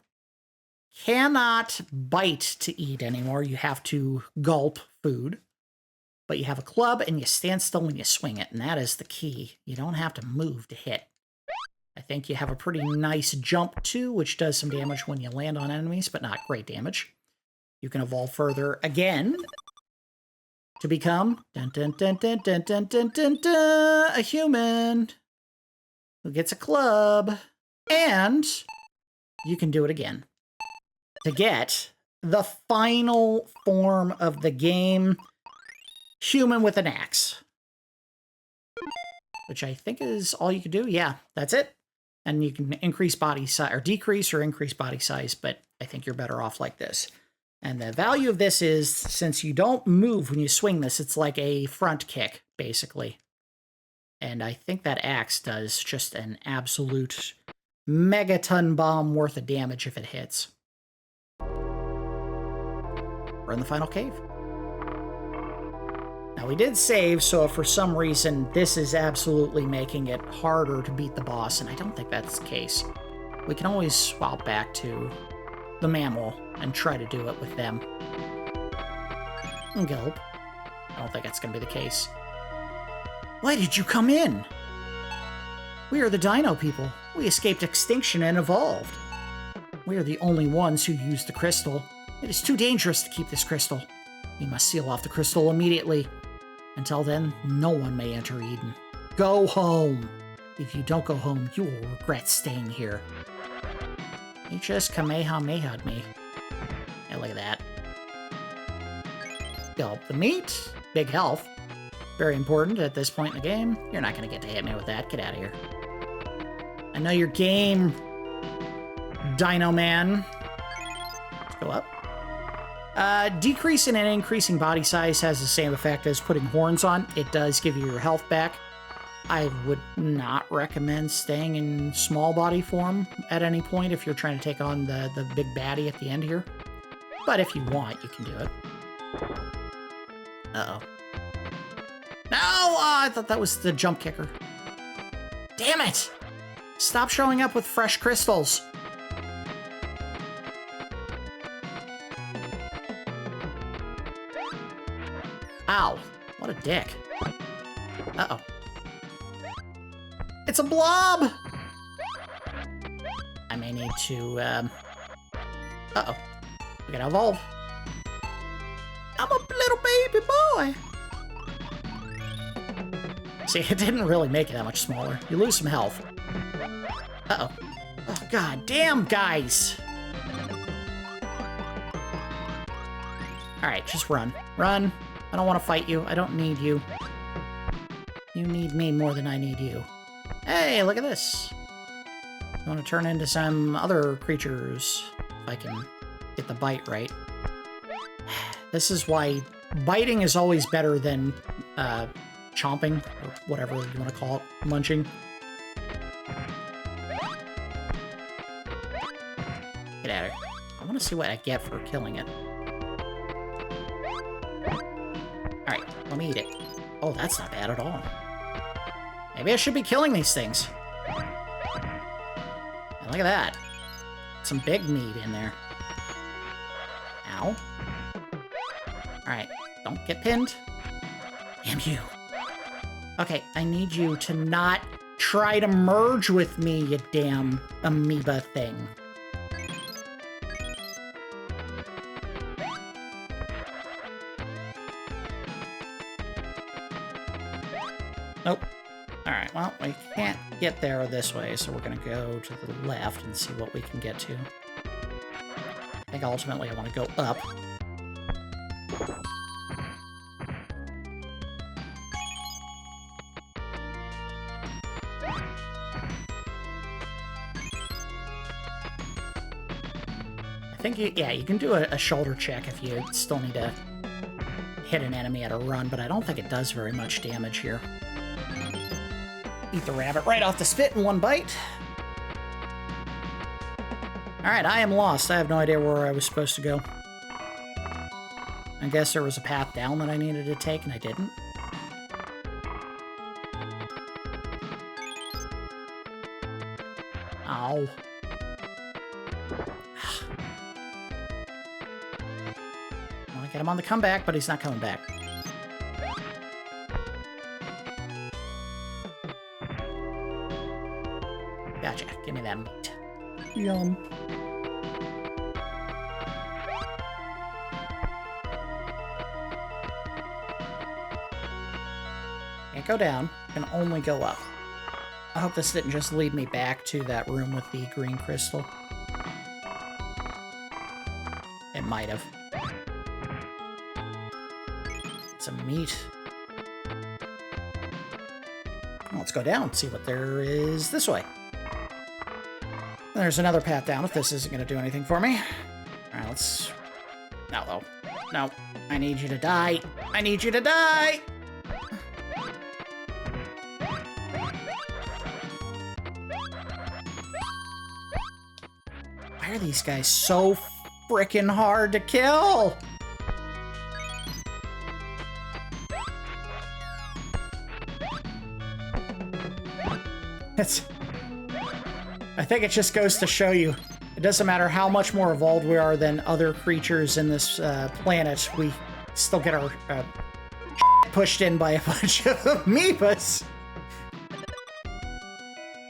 Cannot bite to eat anymore. You have to gulp food. But you have a club and you stand still when you swing it, and that is the key. You don't have to move to hit. I think you have a pretty nice jump too, which does some damage when you land on enemies, but not great damage. You can evolve further again to become dun, dun, dun, dun, dun, dun, dun, dun, dun, a human who gets a club, and you can do it again to get the final form of the game. Human with an axe. Which I think is all you can do. Yeah, that's it. And you can increase body size, or decrease or increase body size, but I think you're better off like this. And the value of this is, since you don't move when you swing this, it's like a front kick, basically. And I think that axe does just an absolute megaton bomb worth of damage if it hits. We're in the final cave. Now, we did save, so if for some reason this is absolutely making it harder to beat the boss, and I don't think that's the case, we can always swap back to the mammal and try to do it with them. And gulp. I don't think that's going to be the case. Why did you come in? We are the dino people. We escaped extinction and evolved. We are the only ones who use the crystal. It is too dangerous to keep this crystal. We must seal off the crystal immediately. Until then, no one may enter Eden. Go home. If you don't go home, you will regret staying here. He just kamehameha'd me. Yeah, look at that. Gulp the meat. Big health. Very important at this point in the game. You're not going to get to hit me with that. Get out of here. I know your game, Dino Man. Let's go up. Decreasing and increasing body size has the same effect as putting horns on. It does give you your health back. I would not recommend staying in small body form at any point if you're trying to take on the big baddie at the end here. But if you want, you can do it. Uh-oh. No! I thought that was the jump kicker. Damn it! Stop showing up with fresh crystals. Ow. What a dick. Uh-oh. It's a blob! I may need to, Uh-oh. We gotta evolve. I'm a little baby boy! See, it didn't really make it that much smaller. You lose some health. Uh-oh. Oh, god damn, guys! Alright, just run. Run. I don't want to fight you. I don't need you. You need me more than I need you. Hey, look at this. I want to turn into some other creatures. If I can get the bite right. This is why biting is always better than chomping, or whatever you want to call it. Munching. Get out of here. I want to see what I get for killing it. Alright, let me eat it. Oh, that's not bad at all. Maybe I should be killing these things. And look at that. Some big meat in there. Ow. Alright, don't get pinned. Damn you. Okay, I need you to not try to merge with me, you damn amoeba thing. Nope. Alright, well, we can't get there this way, so we're gonna go to the left and see what we can get to. I think ultimately I want to go up. I think, yeah, you can do a shoulder check if you still need to hit an enemy at a run, but I don't think it does very much damage here. Eat the rabbit right off the spit in one bite. Alright, I am lost. I have no idea where I was supposed to go. I guess there was a path down that I needed to take, and I didn't. Ow. I want to get him on the comeback, but he's not coming back. Gotcha. Give me that meat. Yum. Can't go down. Can only go up. I hope this didn't just lead me back to that room with the green crystal. It might have. Some meat. Let's go down and see what there is this way. There's another path down if this isn't going to do anything for me. Alright, let's... No, though. No. I need you to die. I need you to die! Why are these guys so frickin' hard to kill? I think it just goes to show you, it doesn't matter how much more evolved we are than other creatures in this planet, we still get our pushed in by a bunch of amoebas.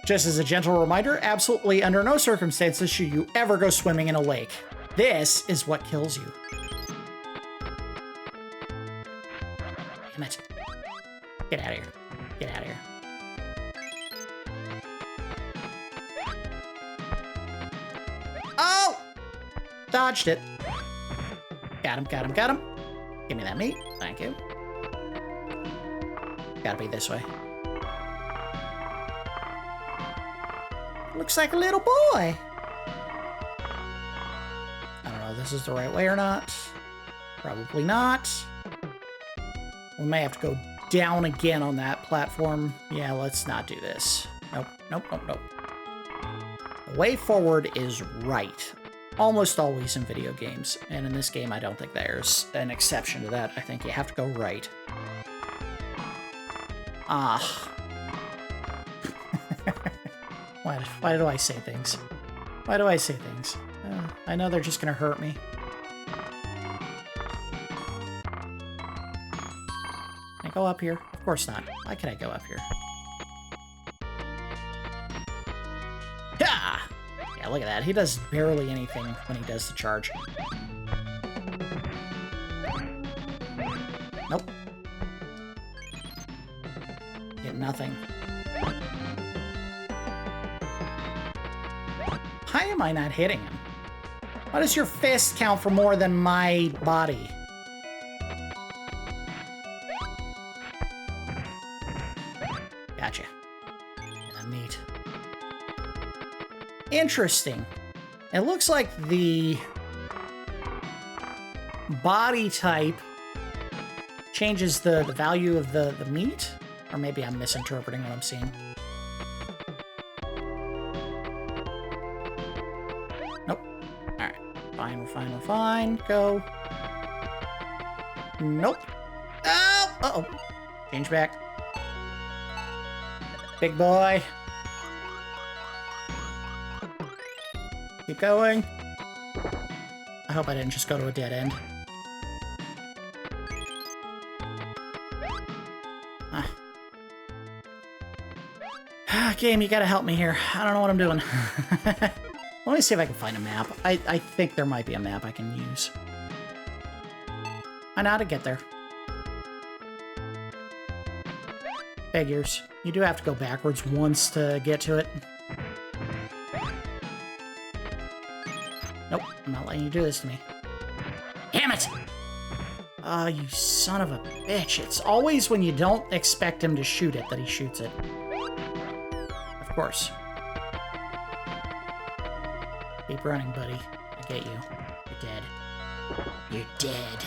Just as a gentle reminder, absolutely under no circumstances should you ever go swimming in a lake. This is what kills you. Damn it. Get out of here. Get out of here. Oh! Dodged it. Got him, got him, got him. Give me that meat. Thank you. Gotta be this way. Looks like a little boy. I don't know if this is the right way or not. Probably not. We may have to go down again on that platform. Yeah, let's not do this. Nope, nope, nope, nope. The way forward is right. Almost always in video games. And in this game, I don't think there's an exception to that. I think you have to go right. Ah. Why do I say things? Why do I say things? I know they're just gonna hurt me. Can I go up here? Of course not. Why can I go up here? Yeah! Yeah, look at that. He does barely anything when he does the charge. Nope. Get nothing. Why am I not hitting him? Why does your fist count for more than my body? Gotcha. Yeah, neat. Interesting. It looks like the body type changes the value of the meat? Or maybe I'm misinterpreting what I'm seeing. Nope. Alright. Fine, we're fine, we're fine. Go. Nope. Oh! Uh-oh. Change back. Big boy. Keep going. I hope I didn't just go to a dead end. Game, you gotta help me here. I don't know what I'm doing. Let me see if I can find a map. I think there might be a map I can use. I know how to get there. Figures. You do have to go backwards once to get to it. Nope, I'm not letting you do this to me. Damn it! Oh, you son of a bitch. It's always when you don't expect him to shoot it that he shoots it. Of course. Keep running, buddy. I get you. dead. You're dead.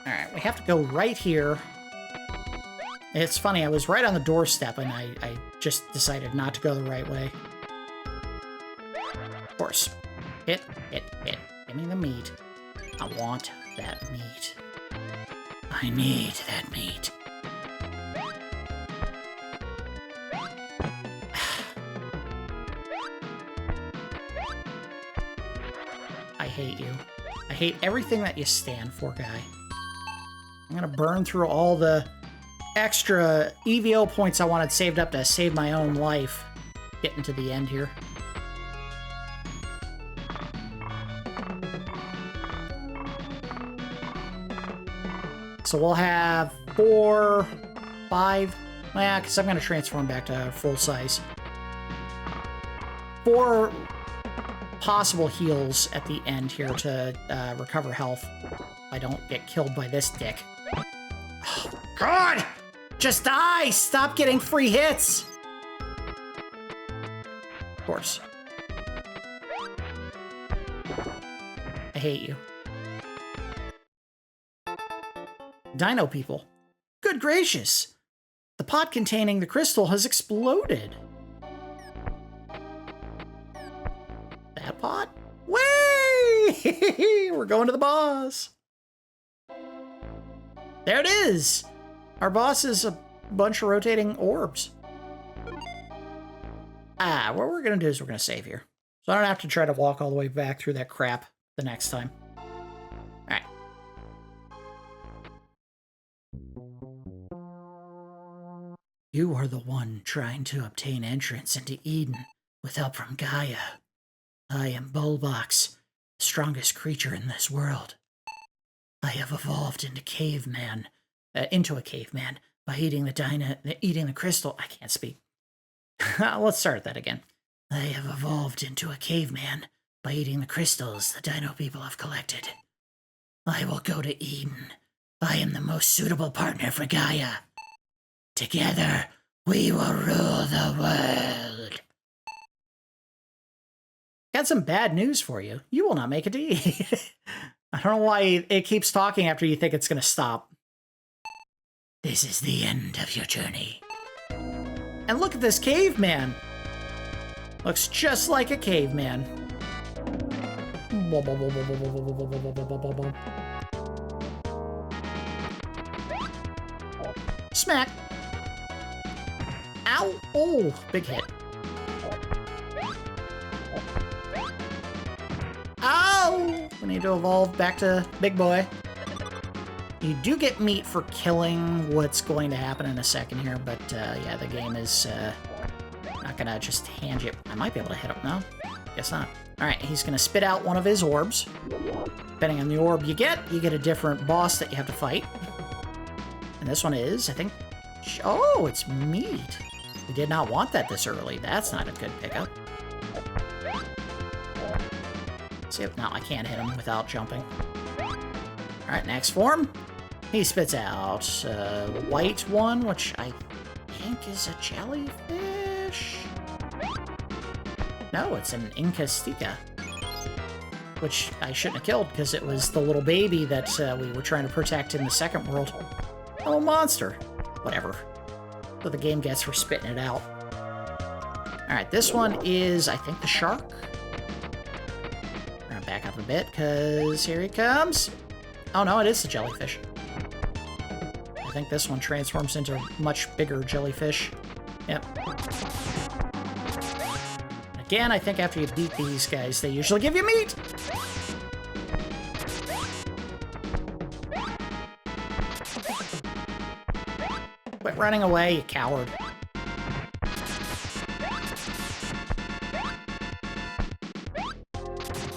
Alright, we have to go right here. It's funny, I was right on the doorstep and I just decided not to go the right way. Of course. Hit. Give me the meat. I want that meat. I need that meat. I hate you. I hate everything that you stand for, guy. I'm gonna burn through all the extra E.V.O points I wanted saved up to save my own life. Getting to the end here. So we'll have 4, 5, yeah, because I'm going to transform back to full size. 4 possible heals at the end here to recover health if I don't get killed by this dick. Oh, God! Just die! Stop getting free hits! Of course. I hate you. Dino people. Good gracious! The pot containing the crystal has exploded. That pot? Way! We're going to the boss. There it is! Our boss is a bunch of rotating orbs. What we're going to do is we're going to save here. So I don't have to try to walk all the way back through that crap the next time. Alright. You are the one trying to obtain entrance into Eden with help from Gaia. I am Bulbox, the strongest creature in this world. I have evolved into a caveman by eating the crystal. I can't speak. Let's start that again. I have evolved into a caveman by eating the crystals the dino people have collected. I will go to Eden. I am the most suitable partner for Gaia. Together, we will rule the world. Got some bad news for you. You will not make it to Eden. I don't know why it keeps talking after you think it's going to stop. This is the end of your journey. And look at this caveman. Looks just like a caveman. Smack. Ow. Oh, big hit. Ow! We need to evolve back to big boy. You do get meat for killing what's going to happen in a second here, but yeah, the game is not gonna just hand you... I might be able to hit him. No? Guess not. Alright, he's gonna spit out one of his orbs. Depending on the orb you get a different boss that you have to fight. And this one is, I think... Oh, it's meat. We did not want that this early. That's not a good pickup. See, no, I can't hit him without jumping. Alright, next form. He spits out a white one, which I think is a jellyfish. No, it's an Incastica. Which I shouldn't have killed, because it was the little baby that we were trying to protect in the second world. Oh, monster. Whatever. So the game gets for spitting it out. Alright, this one is, I think, the shark. We're gonna back up a bit, because here he comes. Oh no, it is the jellyfish. I think this one transforms into a much bigger jellyfish. Yep. Again, I think after you beat these guys, they usually give you meat! Quit running away, you coward.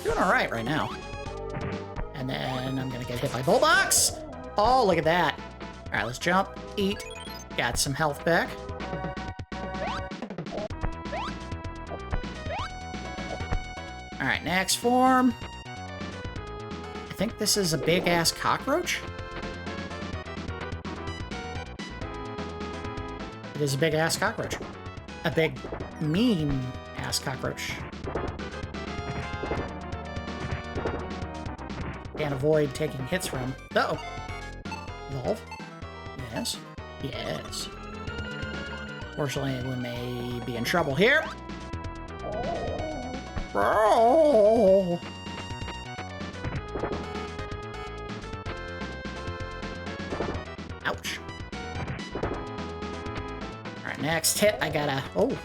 Doing alright right now. And then I'm gonna get hit by Bullbox! Oh, look at that. Alright, let's jump, eat, got some health back. Alright, next form. I think this is a big-ass cockroach? It is a big-ass cockroach. A big, mean-ass cockroach. Can't avoid taking hits from. Uh-oh. Evolve. Yes. Yes. Fortunately, we may be in trouble here. Oh. Ouch. Alright, next hit, I gotta... Oh.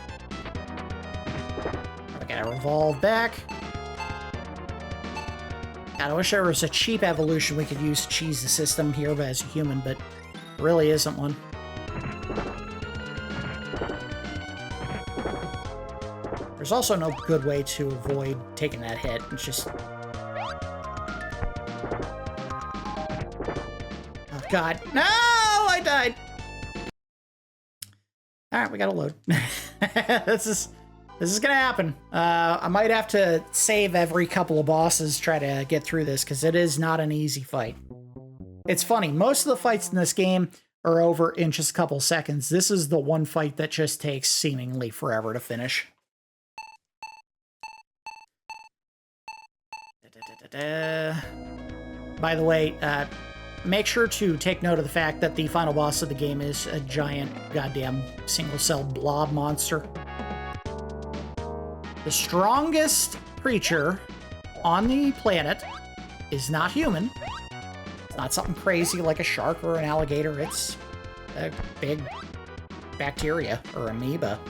I gotta revolve back. God, I wish there was a cheap evolution we could use to cheese the system here as a human, but there really isn't one. There's also no good way to avoid taking that hit. It's just... Oh, God. No! I died! Alright, we gotta load. This is gonna happen. I might have to save every couple of bosses to try to get through this, because it is not an easy fight. It's funny, most of the fights in this game are over in just a couple seconds. This is the one fight that just takes seemingly forever to finish. By the way, make sure to take note of the fact that the final boss of the game is a giant goddamn single-celled blob monster. The strongest creature on the planet is not human. It's not something crazy like a shark or an alligator. It's a big bacteria or amoeba.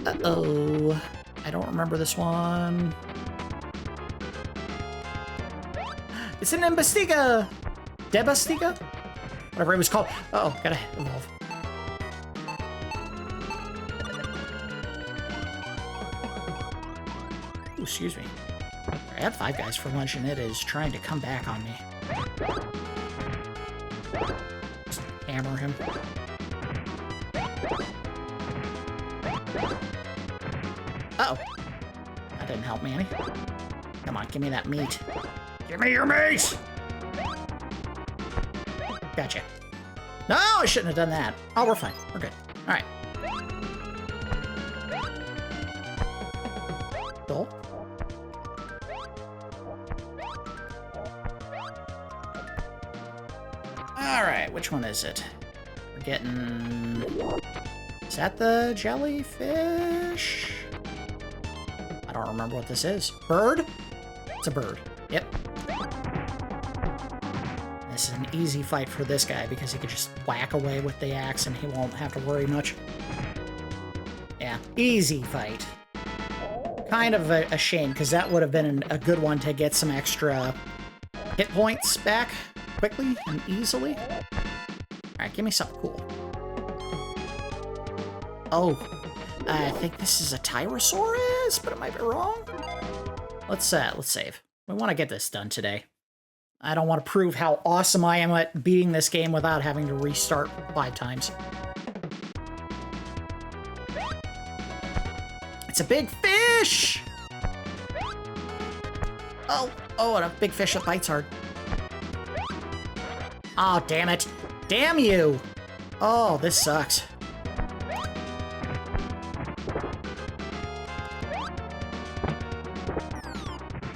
Uh-oh. I don't remember this one. It's an Embestiga! Debestiga? Whatever it was called. Uh oh, gotta evolve. Ooh, excuse me. I had 5 guys for lunch and it is trying to come back on me. Just hammer him. Uh-oh. That didn't help me any. Come on, give me that meat. Give me your meat! Gotcha. No, I shouldn't have done that. Oh, we're fine. We're good. Alright. Cool. Alright, which one is it? We're getting... Is that the jellyfish? I don't remember what this is. Bird? It's a bird. Yep. This is an easy fight for this guy because he could just whack away with the axe and he won't have to worry much. Yeah, easy fight. Kind of a shame because that would have been a good one to get some extra hit points back quickly and easily. Alright, give me something cool. Oh, I think this is a Tyrannosaurus, but it might be wrong. Let's save. We want to get this done today. I don't want to prove how awesome I am at beating this game without having to restart 5 times. It's a big fish! Oh, and a big fish that bites hard. Oh, damn it. Damn you! Oh, this sucks.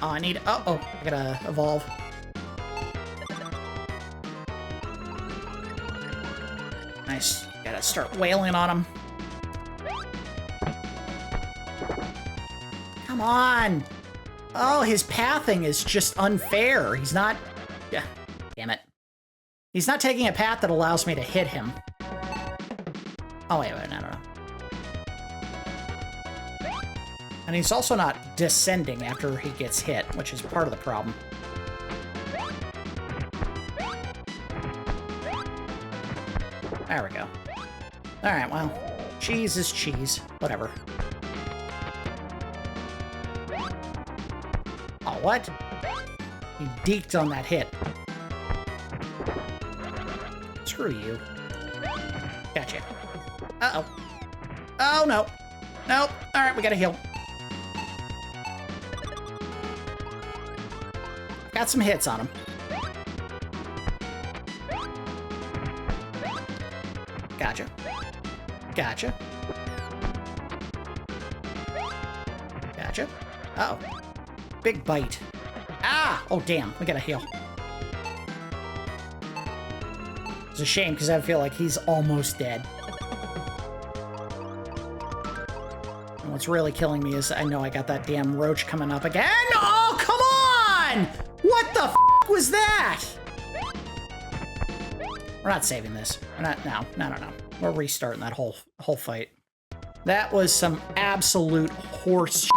Oh, I need... Uh-oh, I gotta evolve. Nice. Gotta start wailing on him. Come on! Oh, his pathing is just unfair. He's not... Yeah, damn it. He's not taking a path that allows me to hit him. Oh, wait, no. And he's also not descending after he gets hit, which is part of the problem. There we go. Alright, well, cheese is cheese. Whatever. Oh, what? He deked on that hit. Screw you. Gotcha. Uh-oh. Oh, no. Nope. Alright, we gotta heal. Got some hits on him. Gotcha. Gotcha. Gotcha. Uh-oh. Big bite. Ah! Oh, damn. We gotta heal. It's a shame, because I feel like he's almost dead. And what's really killing me is I know I got that damn roach coming up again. Oh, come on! What the f*** was that? We're not saving this. We're not. No. We're restarting that whole fight. That was some absolute horse shit.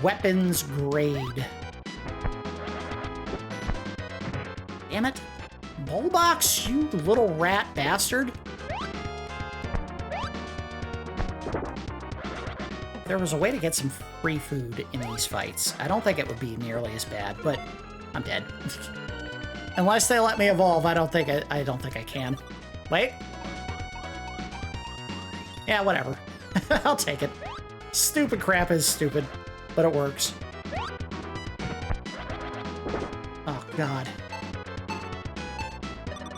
Weapons grade. Damn it. Bullbox, you little rat bastard. There was a way to get some free food in these fights. I don't think it would be nearly as bad, but I'm dead. Unless they let me evolve, I don't think I can. Wait. Yeah, whatever. I'll take it. Stupid crap is stupid, but it works. Oh, God.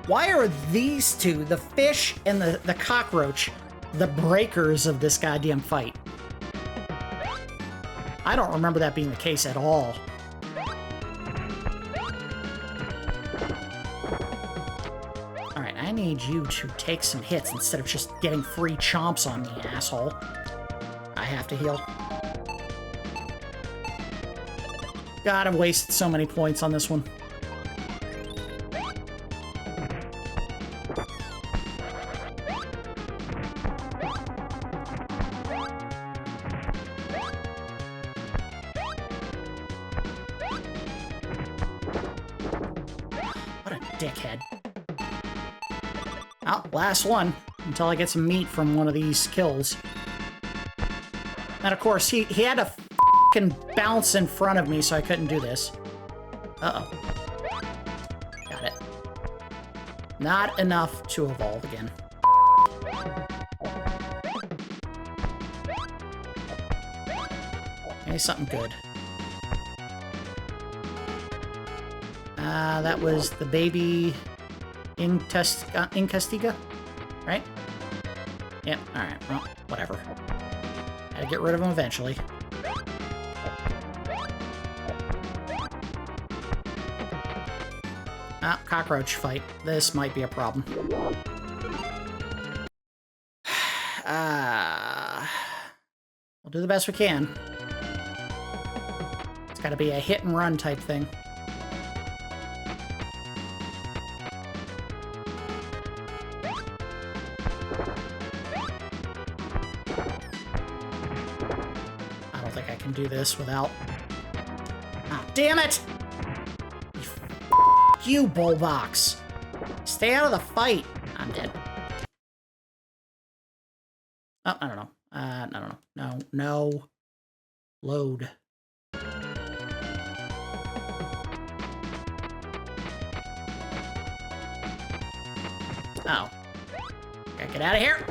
Why are these two, the fish and the cockroach, the breakers of this goddamn fight? I don't remember that being the case at all. Alright, I need you to take some hits instead of just getting free chomps on me, asshole. I have to heal. God, I've wasted so many points on this one. Dickhead. Oh, last one, until I get some meat from one of these kills. And of course, he had to f***ing bounce in front of me, so I couldn't do this. Uh-oh. Got it. Not enough to evolve again. Okay, something good. That was the baby Incastiga, right? Yep, alright, well, whatever. Gotta get rid of him eventually. Ah, cockroach fight. This might be a problem. We'll do the best we can. It's gotta be a hit and run type thing. Do this without... Ah, damn it! You, Bullbox! Stay out of the fight! I'm dead. Oh, I don't know. No. Load. Oh. Gotta get out of here!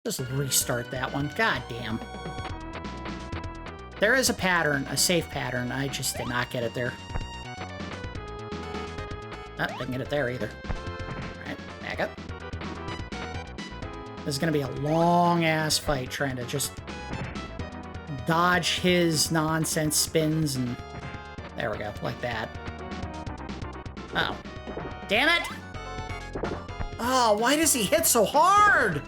Just restart that one. God damn. There is a pattern, a safe pattern. I just did not get it there. Oh, didn't get it there either. Alright, back up. This is gonna be a long-ass fight trying to just dodge his nonsense spins and... There we go, like that. Uh-oh. Damn it! Oh, why does he hit so hard?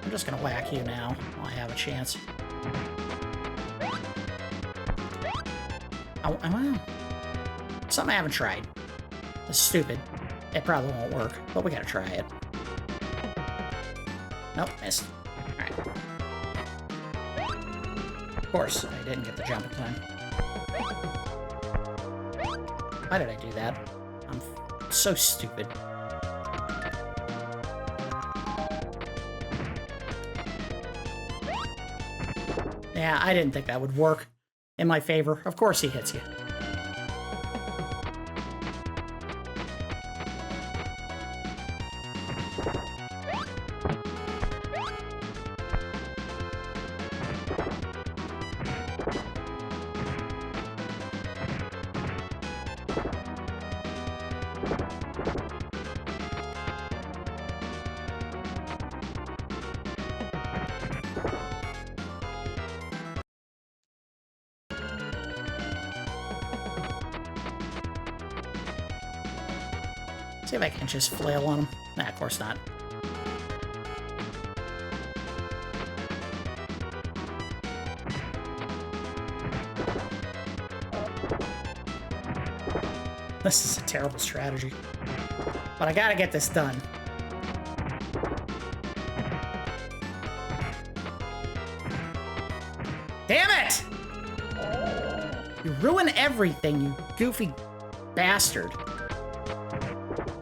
I'm just gonna whack you now while I have a chance. Oh, something I haven't tried. It's stupid. It probably won't work, but we gotta try it. Nope, missed. Alright. Of course, I didn't get the jump in time. Why did I do that? I'm so stupid. Yeah, I didn't think that would work in my favor. Of course he hits you. See if I can just flail on him. Nah, of course not. This is a terrible strategy. But I gotta get this done. Damn it! You ruin everything, you goofy bastard.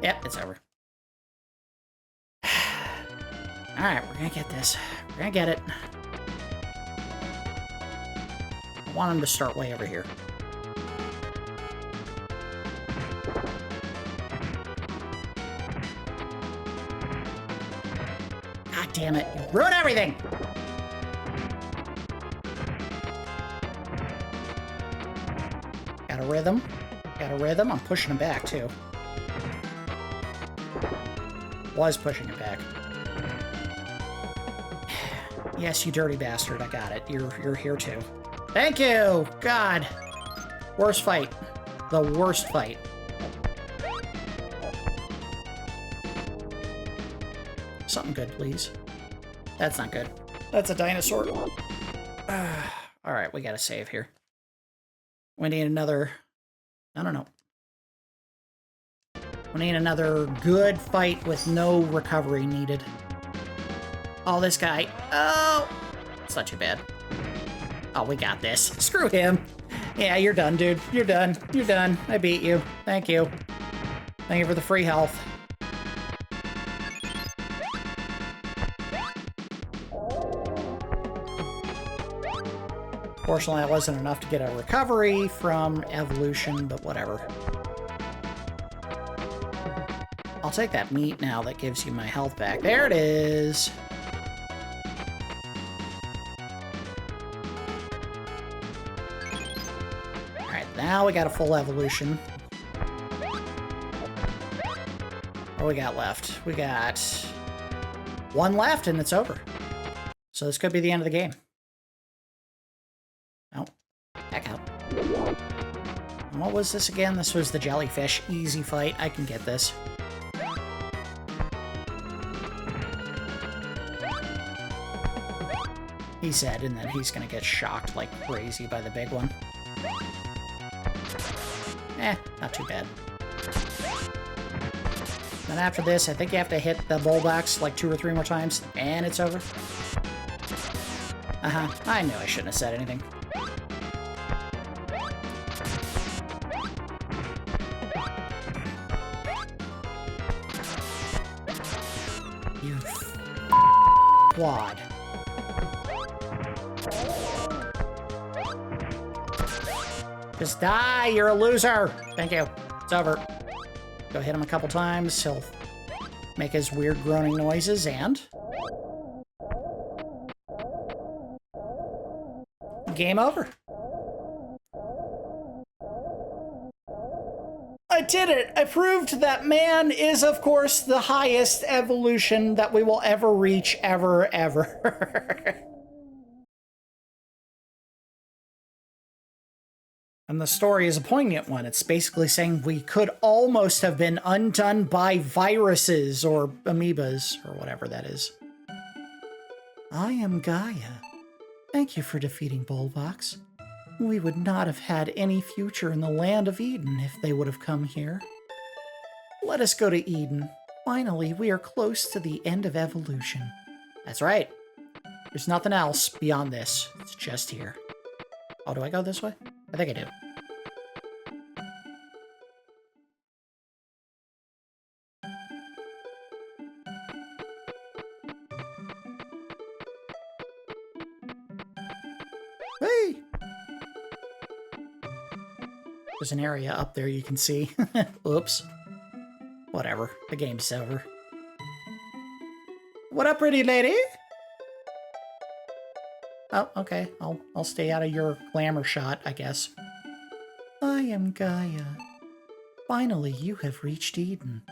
Yep, it's over. Alright, we're gonna get this. We're gonna get it. I want him to start way over here. God damn it, you ruined everything! Got a rhythm. Got a rhythm. I'm pushing him back, too. Was pushing it back. Yes, you dirty bastard. I got it. You're here, too. Thank you! God. Worst fight. The worst fight. Something good, please. That's not good. That's a dinosaur. Alright, we gotta save here. We need another... I don't know. We need another good fight with no recovery needed. Oh, this guy. Oh! It's not too bad. Oh, we got this. Screw him. Yeah, you're done, dude. You're done. You're done. I beat you. Thank you. Thank you for the free health. Fortunately, that wasn't enough to get a recovery from evolution, but whatever. I'll take that meat now. That gives you my health back. There it is. Alright, now we got a full evolution. What do we got left? We got one left and it's over. So this could be the end of the game. Oh, back out. And what was this again? This was the jellyfish. Easy fight. I can get this. He said, and then he's gonna get shocked like crazy by the big one. Not too bad. Then after this, I think you have to hit the bullbox like 2 or 3 more times, and it's over. I knew I shouldn't have said anything. You quad. Just die, you're a loser! Thank you. It's over. Go hit him a couple times, he'll make his weird groaning noises, and... game over. I did it! I proved that man is, of course, the highest evolution that we will ever reach, ever. And the story is a poignant one. It's basically saying we could almost have been undone by viruses or amoebas or whatever that is. I am Gaia. Thank you for defeating Bullbox. We would not have had any future in the land of Eden if they would have come here. Let us go to Eden. Finally, we are close to the end of evolution. That's right. There's nothing else beyond this. It's just here. Oh, do I go this way? I think I do. Hey! There's an area up there you can see. Oops. Whatever. The game's over. What up, pretty lady? Oh, okay. I'll stay out of your glamour shot, I guess. I am Gaia. Finally, you have reached Eden.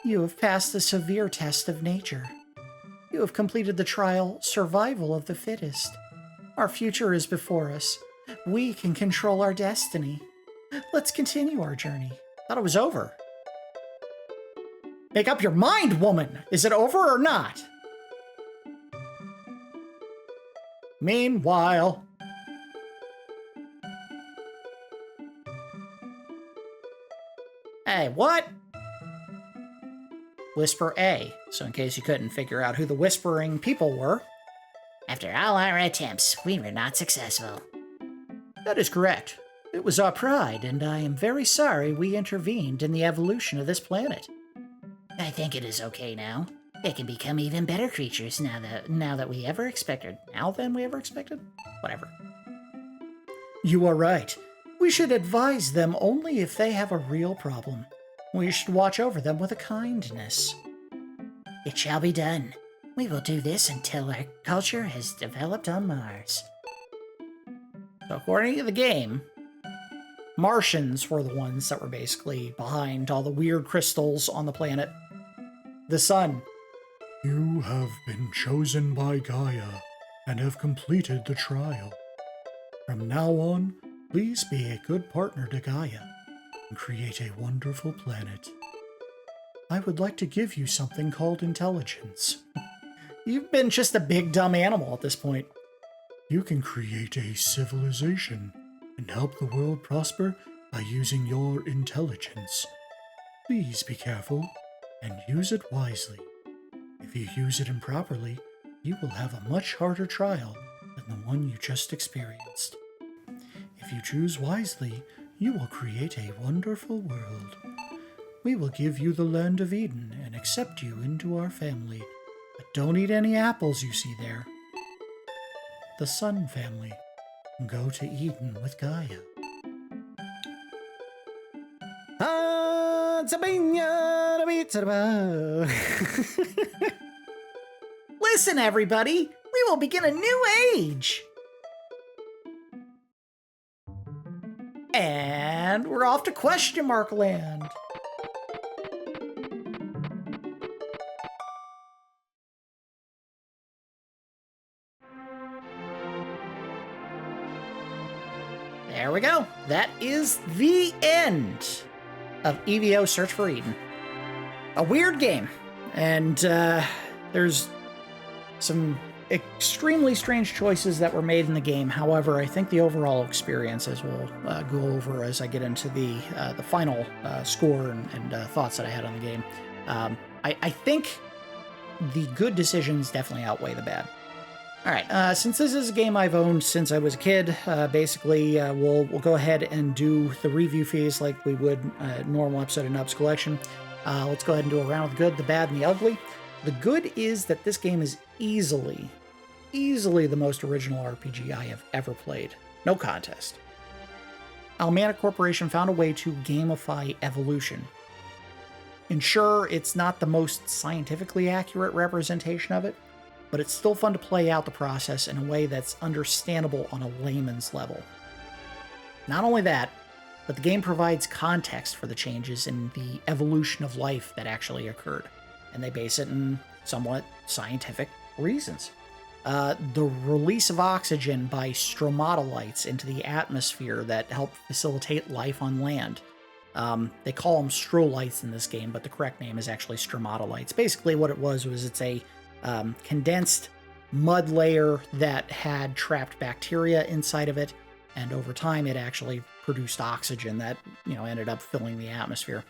You have passed the severe test of nature. You have completed the trial, survival of the fittest. Our future is before us. We can control our destiny. Let's continue our journey. Thought it was over. Make up your mind, woman! Is it over or not? Meanwhile... Hey, what? Whisper A, so in case you couldn't figure out who the whispering people were. After all our attempts, we were not successful. That is correct. It was our pride, and I am very sorry we intervened in the evolution of this planet. I think it is okay now. They can become even better creatures now that we ever expected. Now than we ever expected? Whatever. You are right. We should advise them only if they have a real problem. We should watch over them with a kindness. It shall be done. We will do this until our culture has developed on Mars. So according to the game, Martians were the ones that were basically behind all the weird crystals on the planet. The sun. You have been chosen by Gaia and have completed the trial. From now on, please be a good partner to Gaia and create a wonderful planet. I would like to give you something called intelligence. You've been just a big dumb animal at this point. You can create a civilization and help the world prosper by using your intelligence. Please be careful and use it wisely. If you use it improperly, you will have a much harder trial than the one you just experienced. If you choose wisely, you will create a wonderful world. We will give you the land of Eden and accept you into our family, but don't eat any apples you see there. The Sun family. Go to Eden with Gaia. Listen, everybody! We will begin a new age! And we're off to question mark land. There we go. That is the end of E.V.O. Search for Eden. A weird game. And there's some extremely strange choices that were made in the game. However, I think the overall experience, as we'll go over as I get into the final score and thoughts that I had on the game, I think the good decisions definitely outweigh the bad. All right, since this is a game I've owned since I was a kid, basically we'll go ahead and do the review phase like we would a normal episode of Nubs Collection. Let's go ahead and do a round of the good, the bad, and the ugly. The good is that this game is easily the most original RPG I have ever played. No contest. Alligator Corporation found a way to gamify evolution. And sure, it's not the most scientifically accurate representation of it, but it's still fun to play out the process in a way that's understandable on a layman's level. Not only that, but the game provides context for the changes in the evolution of life that actually occurred, and they base it in somewhat scientific reasons. The release of oxygen by stromatolites into the atmosphere that help facilitate life on land. They call them strolites in this game, but the correct name is actually stromatolites. Basically what it was it's a condensed mud layer that had trapped bacteria inside of it, and over time it actually produced oxygen that ended up filling the atmosphere.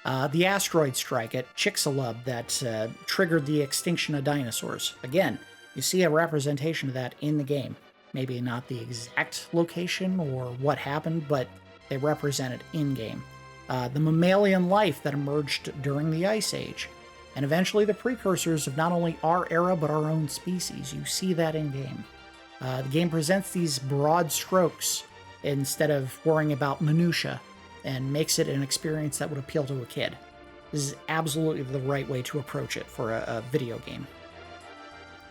The asteroid strike at Chicxulub that triggered the extinction of dinosaurs. Again, you see a representation of that in the game. Maybe not the exact location or what happened, but they represent it in-game. The mammalian life that emerged during the Ice Age, and eventually the precursors of not only our era but our own species. You see that in-game. The game presents these broad strokes instead of worrying about minutia, and makes it an experience that would appeal to a kid. This is absolutely the right way to approach it for a video game.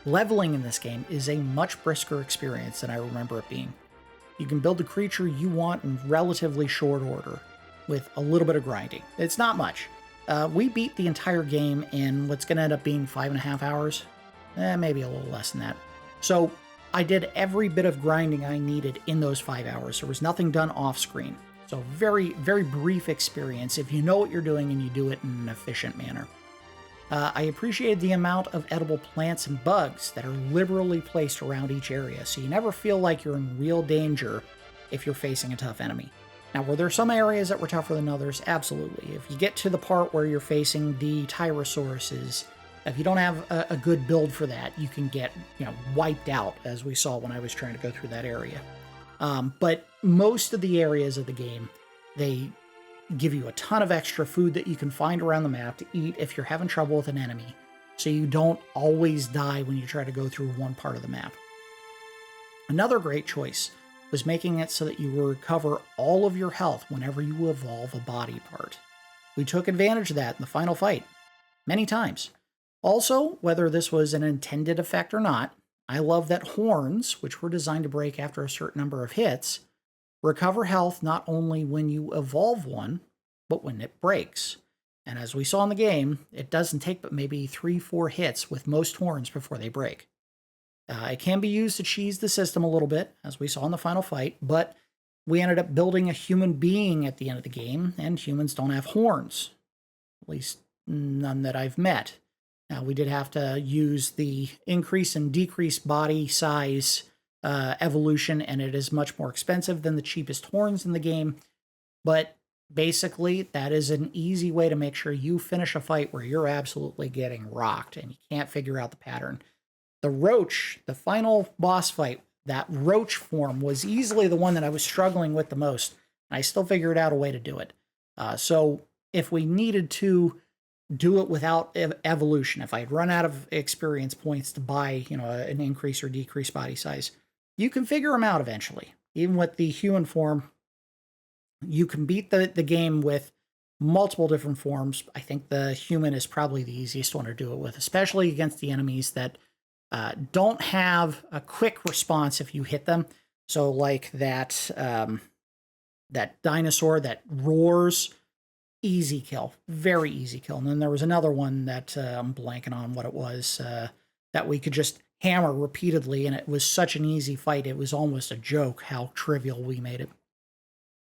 Leveling in this game is a much brisker experience than I remember it being. You can build the creature you want in relatively short order, with a little bit of grinding. It's not much. We beat the entire game in what's going to end up being 5.5 hours. Maybe a little less than that. So I did every bit of grinding I needed in those 5 hours. There was nothing done off screen. So very, very brief experience if you know what you're doing and you do it in an efficient manner. I appreciated the amount of edible plants and bugs that are liberally placed around each area, so you never feel like you're in real danger if you're facing a tough enemy. Now, were there some areas that were tougher than others? Absolutely. If you get to the part where you're facing the Tyrosauruses, if you don't have a good build for that, you can get, wiped out, as we saw when I was trying to go through that area. But most of the areas of the game, they give you a ton of extra food that you can find around the map to eat if you're having trouble with an enemy, so you don't always die when you try to go through one part of the map. Another great choice was making it so that you will recover all of your health whenever you evolve a body part. We took advantage of that in the final fight, many times. Also, whether this was an intended effect or not, I love that horns, which were designed to break after a certain number of hits, recover health not only when you evolve one, but when it breaks. And as we saw in the game, it doesn't take but maybe 3-4 hits with most horns before they break. It can be used to cheese the system a little bit, as we saw in the final fight, but we ended up building a human being at the end of the game, and humans don't have horns. At least none that I've met. Now, we did have to use the increase and decrease body size evolution, and it is much more expensive than the cheapest horns in the game. But basically, that is an easy way to make sure you finish a fight where you're absolutely getting rocked and you can't figure out the pattern. The roach, the final boss fight, that roach form was easily the one that I was struggling with the most. And I still figured out a way to do it. So if we needed to do it without evolution, if I had run out of experience points to buy, an increase or decrease body size, you can figure them out eventually. Even with the human form, you can beat the game with multiple different forms. I think the human is probably the easiest one to do it with, especially against the enemies that don't have a quick response if you hit them. So like that dinosaur that roars, easy kill, very easy kill. And then there was another one that I'm blanking on what it was, that we could just hammer repeatedly, and it was such an easy fight. It was almost a joke how trivial we made it.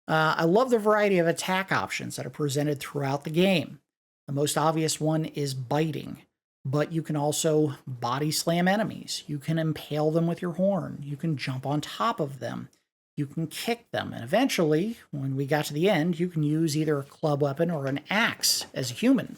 I love the variety of attack options that are presented throughout the game. The most obvious one is biting, but you can also body slam enemies. You can impale them with your horn. You can jump on top of them. You can kick them. And eventually, when we got to the end, you can use either a club weapon or an axe as a human.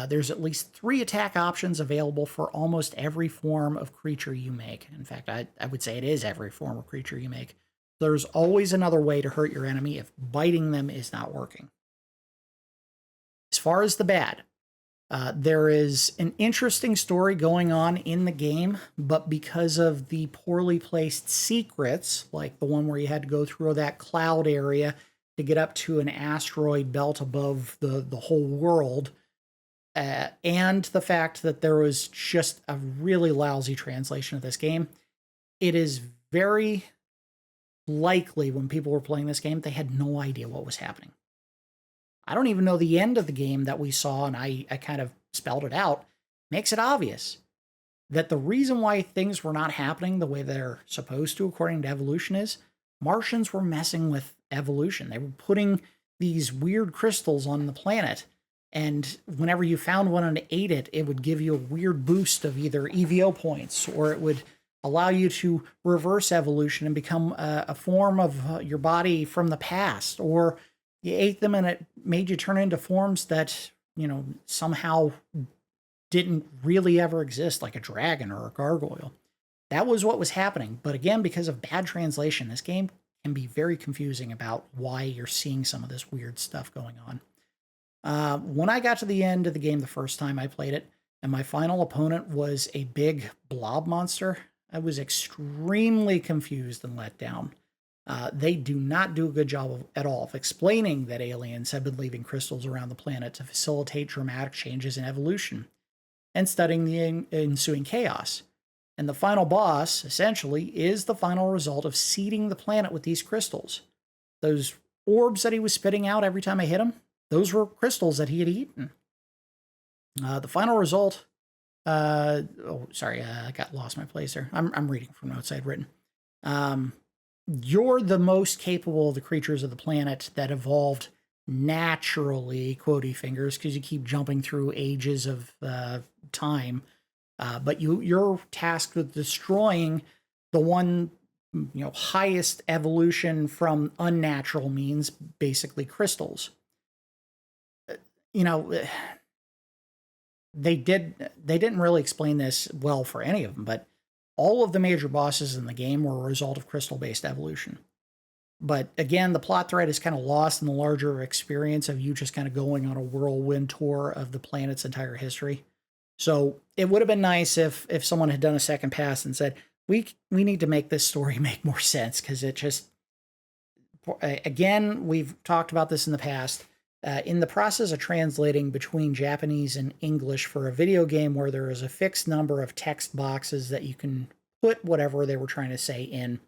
There's at least 3 attack options available for almost every form of creature you make. In fact, I would say it is every form of creature you make. There's always another way to hurt your enemy if biting them is not working. As far as the bad, there is an interesting story going on in the game, but because of the poorly placed secrets, like the one where you had to go through that cloud area to get up to an asteroid belt above the whole world, and the fact that there was just a really lousy translation of this game, it is very likely when people were playing this game, they had no idea what was happening. I don't even know the end of the game that we saw, and I kind of spelled it out, makes it obvious that the reason why things were not happening the way they're supposed to according to evolution is Martians were messing with evolution. They were putting these weird crystals on the planet, and whenever you found one and ate it, it would give you a weird boost of either E.V.O points, or it would allow you to reverse evolution and become a form of your body from the past, or you ate them and it made you turn into forms that, somehow didn't really ever exist, like a dragon or a gargoyle. That was what was happening. But again, because of bad translation, this game can be very confusing about why you're seeing some of this weird stuff going on. When I got to the end of the game the first time I played it, and my final opponent was a big blob monster, I was extremely confused and let down. They do not do a good job at all of explaining that aliens have been leaving crystals around the planet to facilitate dramatic changes in evolution and studying the ensuing chaos. And the final boss, essentially, is the final result of seeding the planet with these crystals. Those orbs that he was spitting out every time I hit him, those were crystals that he had eaten. The final result... I got lost my place there. I'm reading from notes I'd written. You're the most capable of the creatures of the planet that evolved naturally quotey fingers because you keep jumping through ages of time. But you're tasked with destroying the one, highest evolution from unnatural means, basically crystals. You know, they didn't really explain this well for any of them, but all of the major bosses in the game were a result of crystal-based evolution. But again, the plot thread is kind of lost in the larger experience of you just kind of going on a whirlwind tour of the planet's entire history. So it would have been nice if someone had done a second pass and said, we need to make this story make more sense, because it just, again, we've talked about this in the past. In the process of translating between Japanese and English for a video game where there is a fixed number of text boxes that you can put whatever they were trying to say in,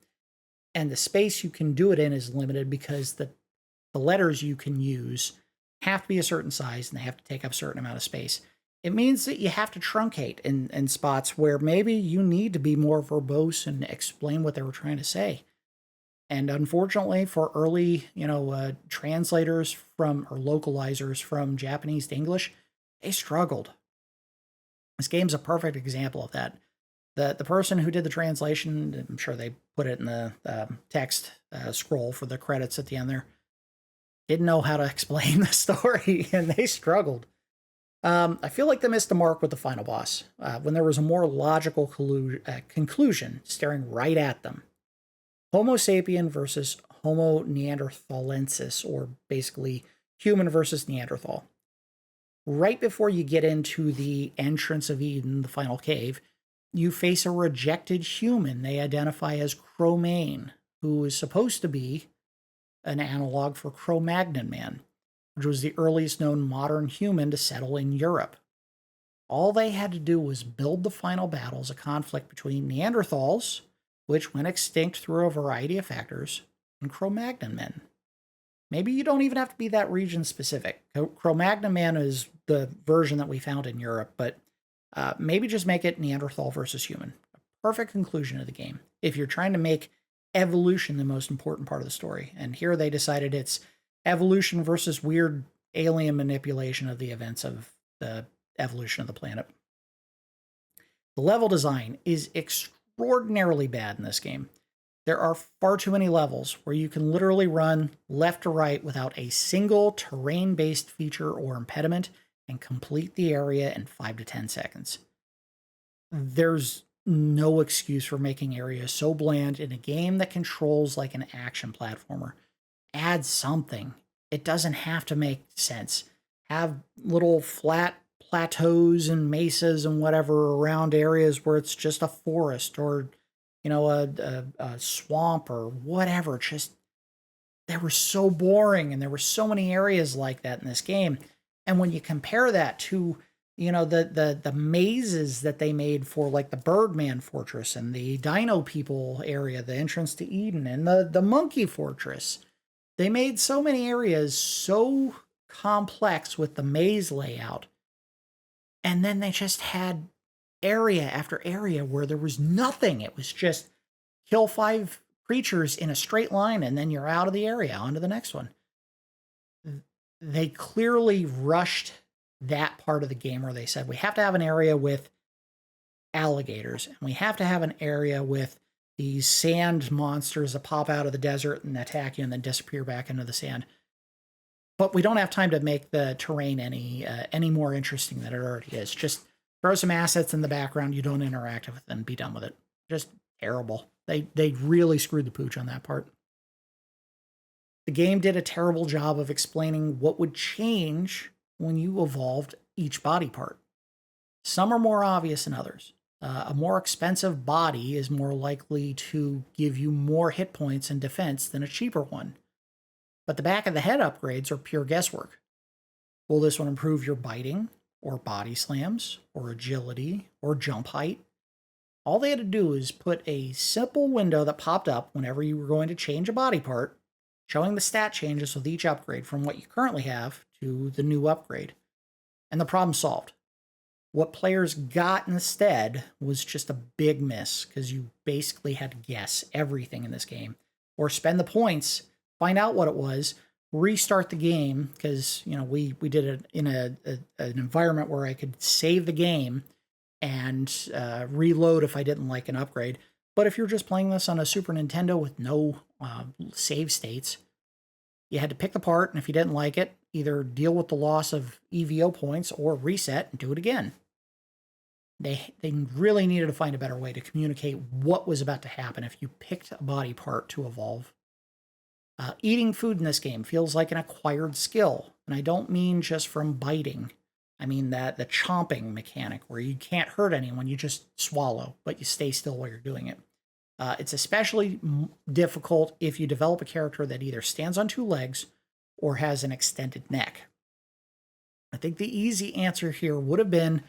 and the space you can do it in is limited because the letters you can use have to be a certain size and they have to take up a certain amount of space. It means that you have to truncate in spots where maybe you need to be more verbose and explain what they were trying to say. And unfortunately for early, translators or localizers from Japanese to English, they struggled. This game's a perfect example of that. The person who did the translation, I'm sure they put it in the text scroll for the credits at the end there, didn't know how to explain the story, and they struggled. I feel like they missed the mark with the final boss, when there was a more logical conclusion staring right at them. Homo sapien versus Homo neanderthalensis, or basically human versus Neanderthal. Right before you get into the entrance of Eden, the final cave, you face a rejected human they identify as Cro-Maine, who is supposed to be an analog for Cro-Magnon man, which was the earliest known modern human to settle in Europe. All they had to do was build the final battle as a conflict between Neanderthals, which went extinct through a variety of factors, and Cro-Magnon men. Maybe you don't even have to be that region specific. Cro-Magnon man is the version that we found in Europe, but maybe just make it Neanderthal versus human. A perfect conclusion of the game, if you're trying to make evolution the most important part of the story. And here they decided it's evolution versus weird alien manipulation of the events of the evolution of the planet. The level design is extraordinarily bad in this game. There are far too many levels where you can literally run left to right without a single terrain-based feature or impediment and complete the area in 5 to 10 seconds. There's no excuse for making areas so bland in a game that controls like an action platformer. Add something. It doesn't have to make sense. Have little flat plateaus and mesas and whatever around areas where it's just a forest or, a swamp or whatever. Just, they were so boring, and there were so many areas like that in this game. And when you compare that to, the mazes that they made for like the Birdman Fortress and the Dino People area, the entrance to Eden, and the Monkey Fortress, they made so many areas so complex with the maze layout. And then they just had area after area where there was nothing. It was just kill 5 creatures in a straight line, and then you're out of the area, onto the next one. They clearly rushed that part of the game where they said, we have to have an area with alligators, and we have to have an area with these sand monsters that pop out of the desert and attack you and then disappear back into the sand. But we don't have time to make the terrain any more interesting than it already is. Just throw some assets in the background you don't interact with and be done with it. Just terrible. They really screwed the pooch on that part. The game did a terrible job of explaining what would change when you evolved each body part. Some are more obvious than others. A more expensive body is more likely to give you more hit points and defense than a cheaper one. But the back of the head upgrades are pure guesswork. Will this one improve your biting, or body slams, or agility, or jump height? All they had to do is put a simple window that popped up whenever you were going to change a body part, showing the stat changes with each upgrade from what you currently have to the new upgrade. And the problem solved. What players got instead was just a big miss, because you basically had to guess everything in this game, or spend the points, find out what it was, restart the game, because, you know, we did it in an environment where I could save the game and reload if I didn't like an upgrade. But if you're just playing this on a Super Nintendo with no save states, you had to pick the part, and if you didn't like it, either deal with the loss of E.V.O points or reset and do it again. They really needed to find a better way to communicate what was about to happen if you picked a body part to evolve. Eating food in this game feels like an acquired skill, and I don't mean just from biting. I mean that the chomping mechanic, where you can't hurt anyone, you just swallow, but you stay still while you're doing it. It's especially difficult if you develop a character that either stands on two legs or has an extended neck. I think the easy answer here would have been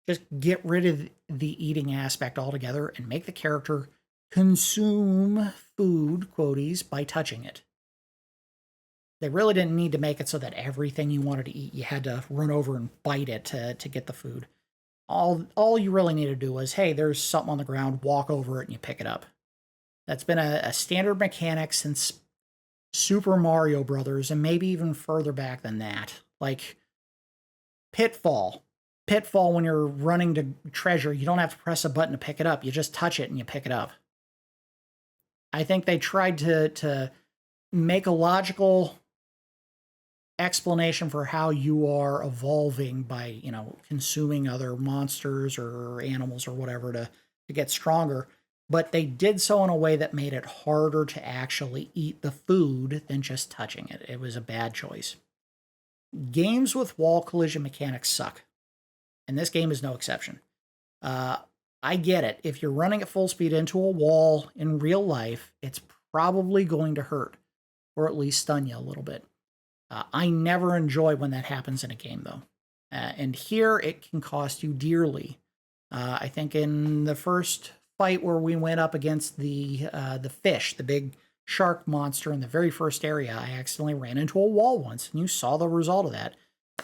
just get rid of the eating aspect altogether and make the character consume food, quoties, by touching it. They really didn't need to make it so that everything you wanted to eat, you had to run over and bite it to get the food. All you really need to do was, hey, there's something on the ground, walk over it and you pick it up. That's been a standard mechanic since Super Mario Brothers, and maybe even further back than that. Like Pitfall. Pitfall, when you're running to treasure, you don't have to press a button to pick it up. You just touch it and you pick it up. I think they tried to make a logical explanation for how you are evolving by, you know, consuming other monsters or animals or whatever to get stronger. But they did so in a way that made it harder to actually eat the food than just touching it. It was a bad choice. Games with wall collision mechanics suck, and this game is no exception. I get it. If you're running at full speed into a wall in real life, it's probably going to hurt, or at least stun you a little bit. I never enjoy when that happens in a game, though. And here it can cost you dearly. I think in the first fight where we went up against the fish, the big shark monster in the very first area, I accidentally ran into a wall once, and you saw the result of that.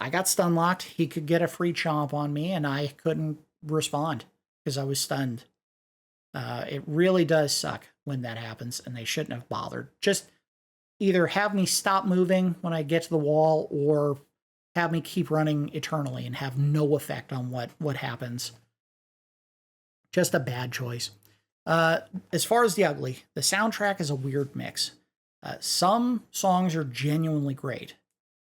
I got stun locked. He could get a free chomp on me, and I couldn't respond because I was stunned. It really does suck when that happens, and they shouldn't have bothered. Just either have me stop moving when I get to the wall, or have me keep running eternally and have no effect on what happens. Just a bad choice. As far as the ugly, the soundtrack is a weird mix. Some songs are genuinely great,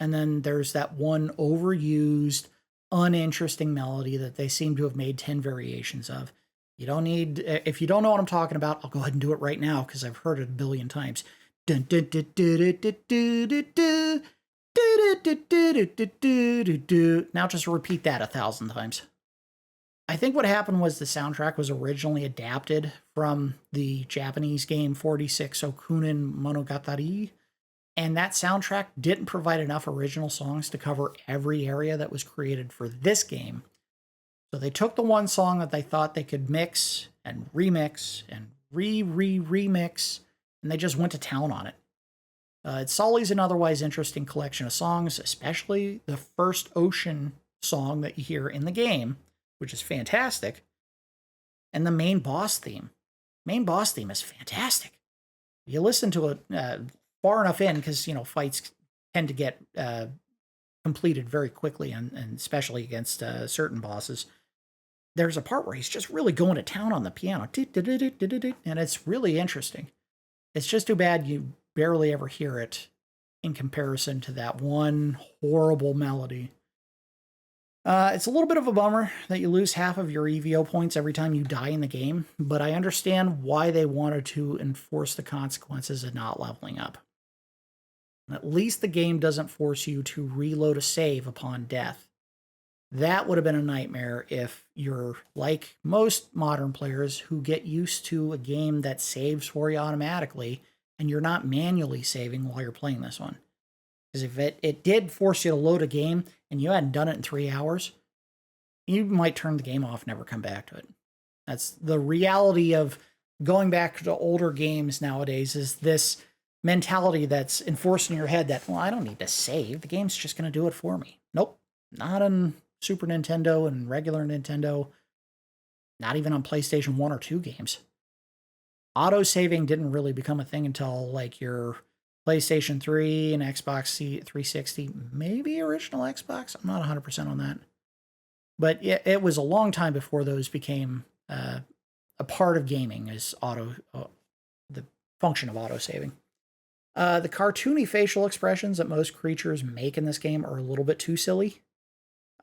and then there's that one overused, uninteresting melody that they seem to have made 10 variations of. You don't need, if you don't know what I'm talking about, I'll go ahead and do it right now because I've heard it a billion times. Now just repeat that 1,000 times. I think what happened was the soundtrack was originally adapted from the Japanese game 46 Okunin Monogatari, and that soundtrack didn't provide enough original songs to cover every area that was created for this game. So they took the one song that they thought they could mix and remix and remix, and they just went to town on it. It sullies an otherwise interesting collection of songs, especially the first ocean song that you hear in the game, which is fantastic, and the main boss theme. Main boss theme is fantastic. You listen to it far enough in, because, you know, fights tend to get completed very quickly, and especially against certain bosses. There's a part where he's just really going to town on the piano, and it's really interesting. It's just too bad you barely ever hear it in comparison to that one horrible melody. It's a little bit of a bummer that you lose half of your E.V.O points every time you die in the game, but I understand why they wanted to enforce the consequences of not leveling up. At least the game doesn't force you to reload a save upon death. That would have been a nightmare if you're like most modern players who get used to a game that saves for you automatically, and you're not manually saving while you're playing this one. Because if it did force you to load a game and you hadn't done it in 3 hours, you might turn the game off and never come back to it. That's the reality of going back to older games nowadays, is this mentality that's enforced in your head that, well, I don't need to save. The game's just going to do it for me. Nope. Not on Super Nintendo and regular Nintendo. Not even on PlayStation 1 or 2 games. Auto-saving didn't really become a thing until like your PlayStation 3 and Xbox 360, maybe original Xbox. I'm not 100% on that. But it was a long time before those became a part of gaming as the function of auto-saving. The cartoony facial expressions that most creatures make in this game are a little bit too silly.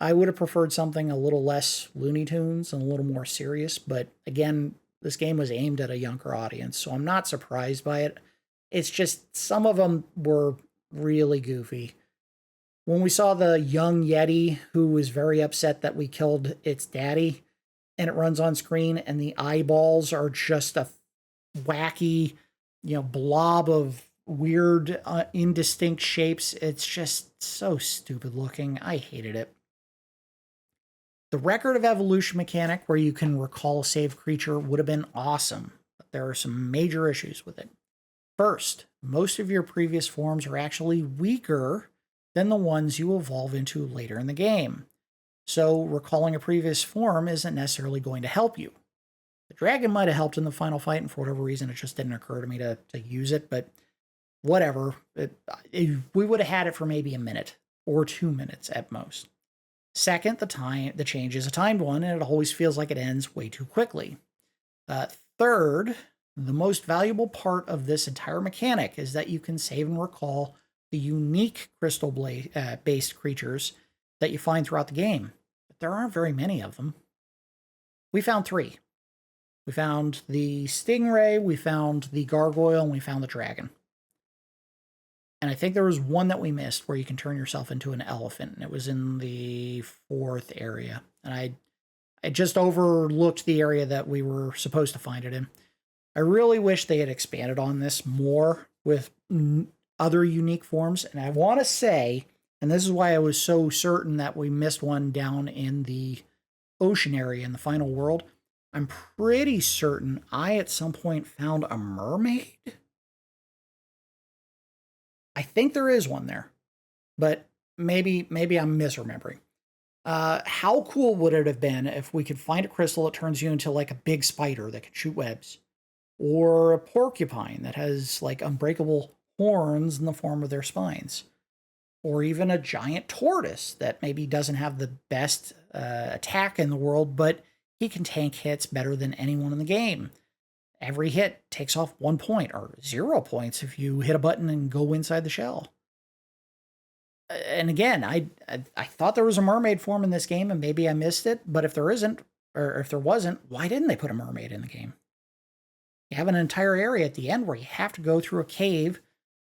I would have preferred something a little less Looney Tunes and a little more serious, but again, this game was aimed at a younger audience, so I'm not surprised by it. It's just some of them were really goofy. When we saw the young Yeti, who was very upset that we killed its daddy, and it runs on screen, and the eyeballs are just a wacky, blob of weird, indistinct shapes. It's just so stupid looking. I hated it. The record of evolution mechanic, where you can recall a saved creature, would have been awesome, but there are some major issues with it. First, most of your previous forms are actually weaker than the ones you evolve into later in the game. So recalling a previous form isn't necessarily going to help you. The dragon might have helped in the final fight, and for whatever reason, it just didn't occur to me to use it, but whatever. We would have had it for maybe a minute or 2 minutes at most. Second, the change is a timed one, and it always feels like it ends way too quickly. Third, the most valuable part of this entire mechanic is that you can save and recall the unique crystal-based creatures that you find throughout the game. But there aren't very many of them. We found 3. We found the stingray, we found the gargoyle, and we found the dragon. And I think there was one that we missed where you can turn yourself into an elephant, and it was in the 4th area. And I just overlooked the area that we were supposed to find it in. I really wish they had expanded on this more with other unique forms. And I want to say, and this is why I was so certain that we missed one down in the ocean area in the final world, I'm pretty certain I at some point found a mermaid. I think there is one there, but maybe I'm misremembering. How cool would it have been if we could find a crystal that turns you into like a big spider that can shoot webs, or a porcupine that has like unbreakable horns in the form of their spines, or even a giant tortoise that maybe doesn't have the best attack in the world, but he can tank hits better than anyone in the game. Every hit takes off 1 point or 0 points if you hit a button and go inside the shell. And again, I thought there was a mermaid form in this game, and maybe I missed it, but if there isn't, or if there wasn't, why didn't they put a mermaid in the game? You have an entire area at the end where you have to go through a cave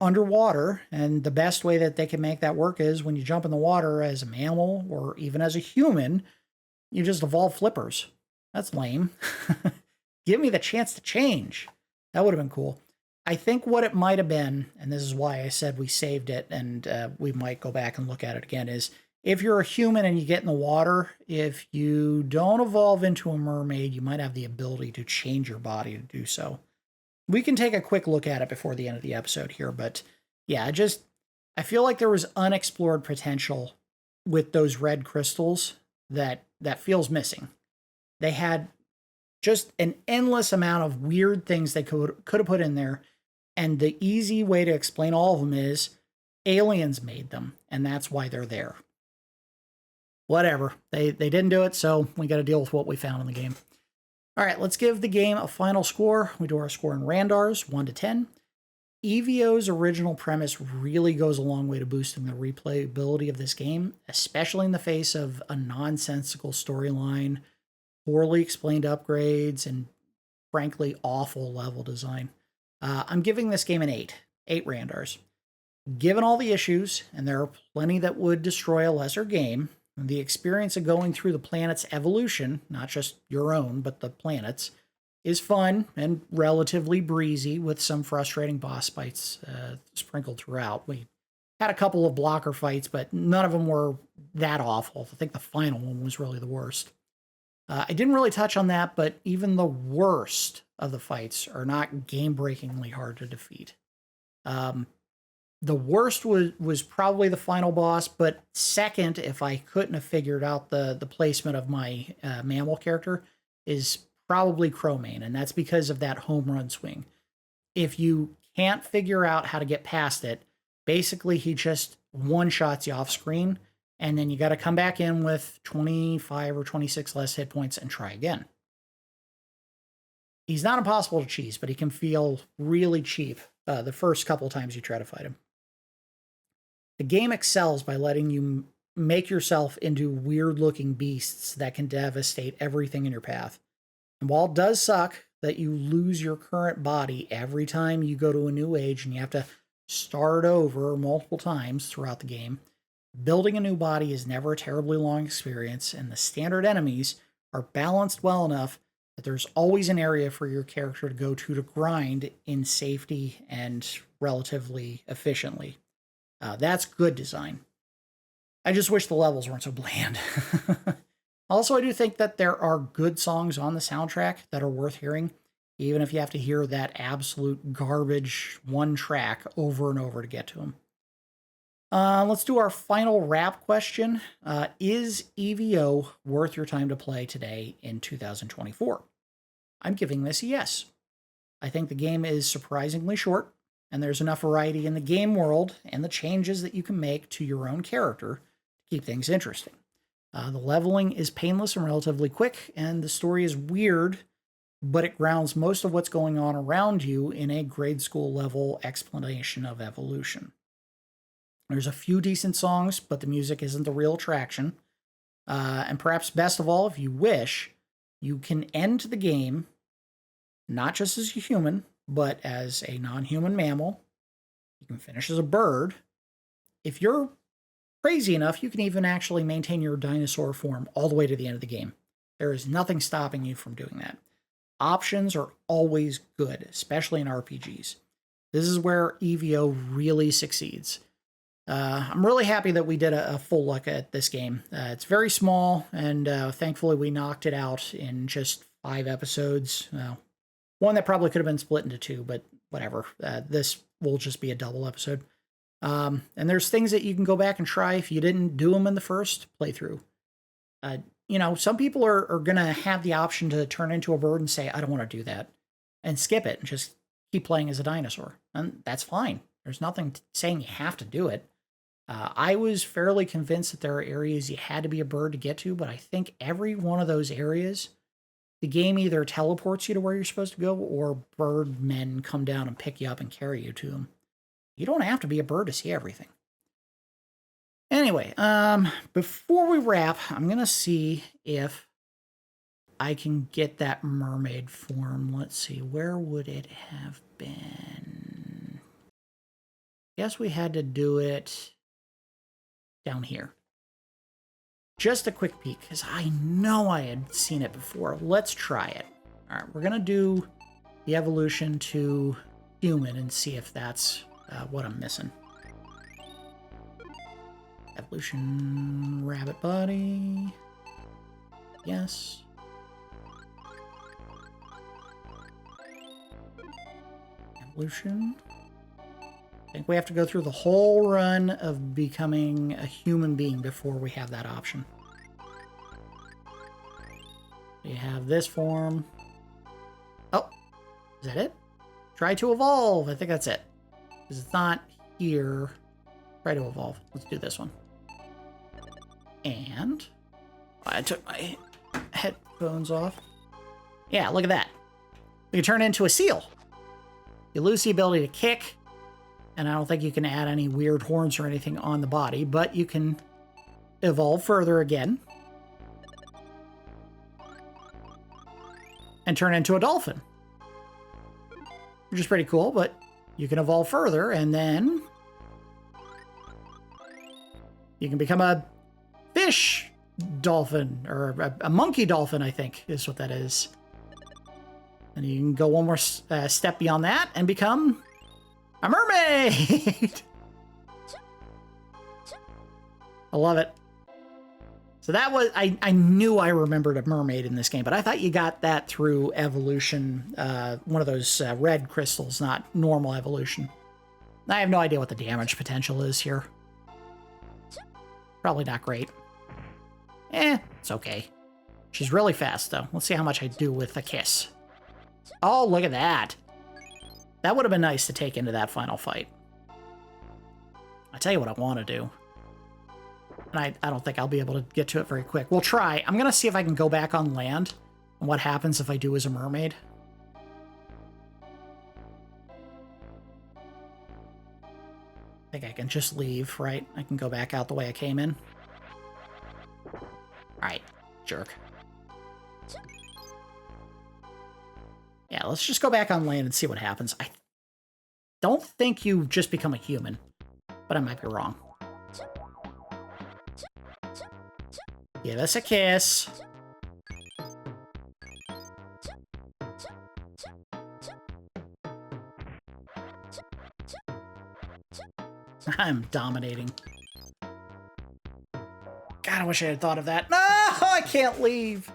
underwater, and the best way that they can make that work is when you jump in the water as a mammal or even as a human, you just evolve flippers. That's lame. Give me the chance to change. That would have been cool. I think what it might have been, and this is why I said we saved it and we might go back and look at it again, is if you're a human and you get in the water, if you don't evolve into a mermaid, you might have the ability to change your body to do so. We can take a quick look at it before the end of the episode here, but yeah, I feel like there was unexplored potential with those red crystals that feels missing. They had just an endless amount of weird things they could have put in there, and the easy way to explain all of them is aliens made them, and that's why they're there. Whatever. They didn't do it, so we got to deal with what we found in the game. All right, let's give the game a final score. We do our score in Randars, 1 to 10. E.V.O's original premise really goes a long way to boosting the replayability of this game, especially in the face of a nonsensical storyline, poorly explained upgrades, and frankly awful level design. I'm giving this game an 8 Randars. Given all the issues, and there are plenty that would destroy a lesser game, the experience of going through the planet's evolution, not just your own, but the planet's, is fun and relatively breezy with some frustrating boss fights sprinkled throughout. We had a couple of blocker fights, but none of them were that awful. I think the final one was really the worst. I didn't really touch on that, but even the worst of the fights are not game-breakingly hard to defeat. The worst was probably the final boss, but second, if I couldn't have figured out the placement of my mammal character, is probably Cro-Maine, and that's because of that home run swing. If you can't figure out how to get past it, basically he just one-shots you off screen, and then you got to come back in with 25 or 26 less hit points and try again. He's not impossible to cheese, but he can feel really cheap the first couple times you try to fight him. The game excels by letting you make yourself into weird-looking beasts that can devastate everything in your path. And while it does suck that you lose your current body every time you go to a new age and you have to start over multiple times throughout the game, building a new body is never a terribly long experience, and the standard enemies are balanced well enough that there's always an area for your character to go to grind in safety and relatively efficiently. That's good design. I just wish the levels weren't so bland. Also, I do think that there are good songs on the soundtrack that are worth hearing, even if you have to hear that absolute garbage one track over and over to get to them. Let's do our final wrap question. Is E.V.O. worth your time to play today in 2024? I'm giving this a yes. I think the game is surprisingly short, and there's enough variety in the game world and the changes that you can make to your own character to keep things interesting. The leveling is painless and relatively quick, and the story is weird, but it grounds most of what's going on around you in a grade school level explanation of evolution. There's a few decent songs, but the music isn't the real attraction. And perhaps best of all, if you wish, you can end the game not just as a human, but as a non-human mammal. You can finish as a bird. If you're crazy enough, you can even actually maintain your dinosaur form all the way to the end of the game. There is nothing stopping you from doing that. Options are always good, especially in RPGs. This is where E.V.O. really succeeds. I'm really happy that we did a full look at this game. It's very small, and thankfully we knocked it out in just 5 episodes. One that probably could have been split into 2, but whatever. This will just be a double episode. And there's things that you can go back and try if you didn't do them in the first playthrough. Some people are going to have the option to turn into a bird and say, I don't want to do that, and skip it and just keep playing as a dinosaur. And that's fine. There's nothing saying you have to do it. I was fairly convinced that there are areas you had to be a bird to get to, but I think every one of those areas, the game either teleports you to where you're supposed to go, or bird men come down and pick you up and carry you to them. You don't have to be a bird to see everything. Anyway, before we wrap, I'm going to see if I can get that mermaid form. Let's see, where would it have been? Guess we had to do it down here. Just a quick peek, because I know I had seen it before. Let's try it. All right, we're going to do the evolution to human and see if that's what I'm missing. Evolution, rabbit body. Yes. Evolution. I think we have to go through the whole run of becoming a human being before we have that option. We have this form. Oh, is that it? Try to evolve. I think that's it. Because it's not here. Try to evolve. Let's do this one. And I took my headphones off. Yeah, look at that. We can turn into a seal. You lose the ability to kick. And I don't think you can add any weird horns or anything on the body, but you can evolve further again and turn into a dolphin, which is pretty cool, but you can evolve further and then you can become a fish dolphin, or a monkey dolphin, I think is what that is. And you can go one more step beyond that and become a mermaid! I love it. So that was, I knew I remembered a mermaid in this game, but I thought you got that through evolution, one of those red crystals, not normal evolution. I have no idea what the damage potential is here. Probably not great. It's okay. She's really fast, though. Let's see how much I do with a kiss. Oh, look at that. That would have been nice to take into that final fight. I tell you what I want to do. And I don't think I'll be able to get to it very quick. We'll try. I'm going to see if I can go back on land and what happens if I do as a mermaid. I think I can just leave, right? I can go back out the way I came in. Alright, jerk. Yeah, let's just go back on land and see what happens. I don't think you just become a human, but I might be wrong. Give us a kiss. I'm dominating. God, I wish I had thought of that. No, I can't leave.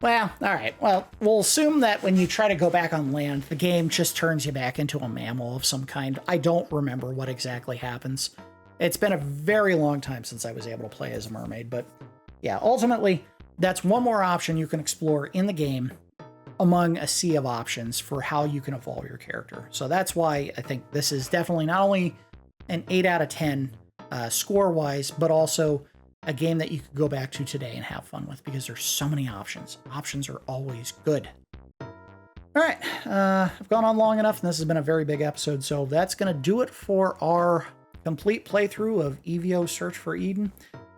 Well, all right. Well, we'll assume that when you try to go back on land, the game just turns you back into a mammal of some kind. I don't remember what exactly happens. It's been a very long time since I was able to play as a mermaid, but yeah, ultimately, that's one more option you can explore in the game among a sea of options for how you can evolve your character. So that's why I think this is definitely not only an 8 out of 10 score-wise, but also a game that you could go back to today and have fun with because there's so many options. Options are always good. All right, I've gone on long enough, and this has been a very big episode, so that's going to do it for our complete playthrough of E.V.O. Search for Eden.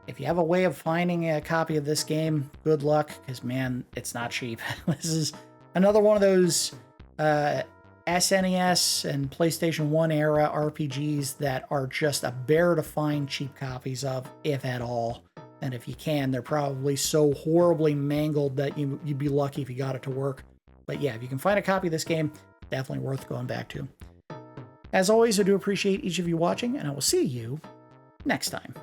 If you have a way of finding a copy of this game, good luck, because, man, it's not cheap. This is another one of those SNES and PlayStation 1 era RPGs that are just a bear to find cheap copies of, if at all. And if you can, they're probably so horribly mangled that you'd be lucky if you got it to work. But yeah, if you can find a copy of this game, definitely worth going back to. As always, I do appreciate each of you watching, and I will see you next time.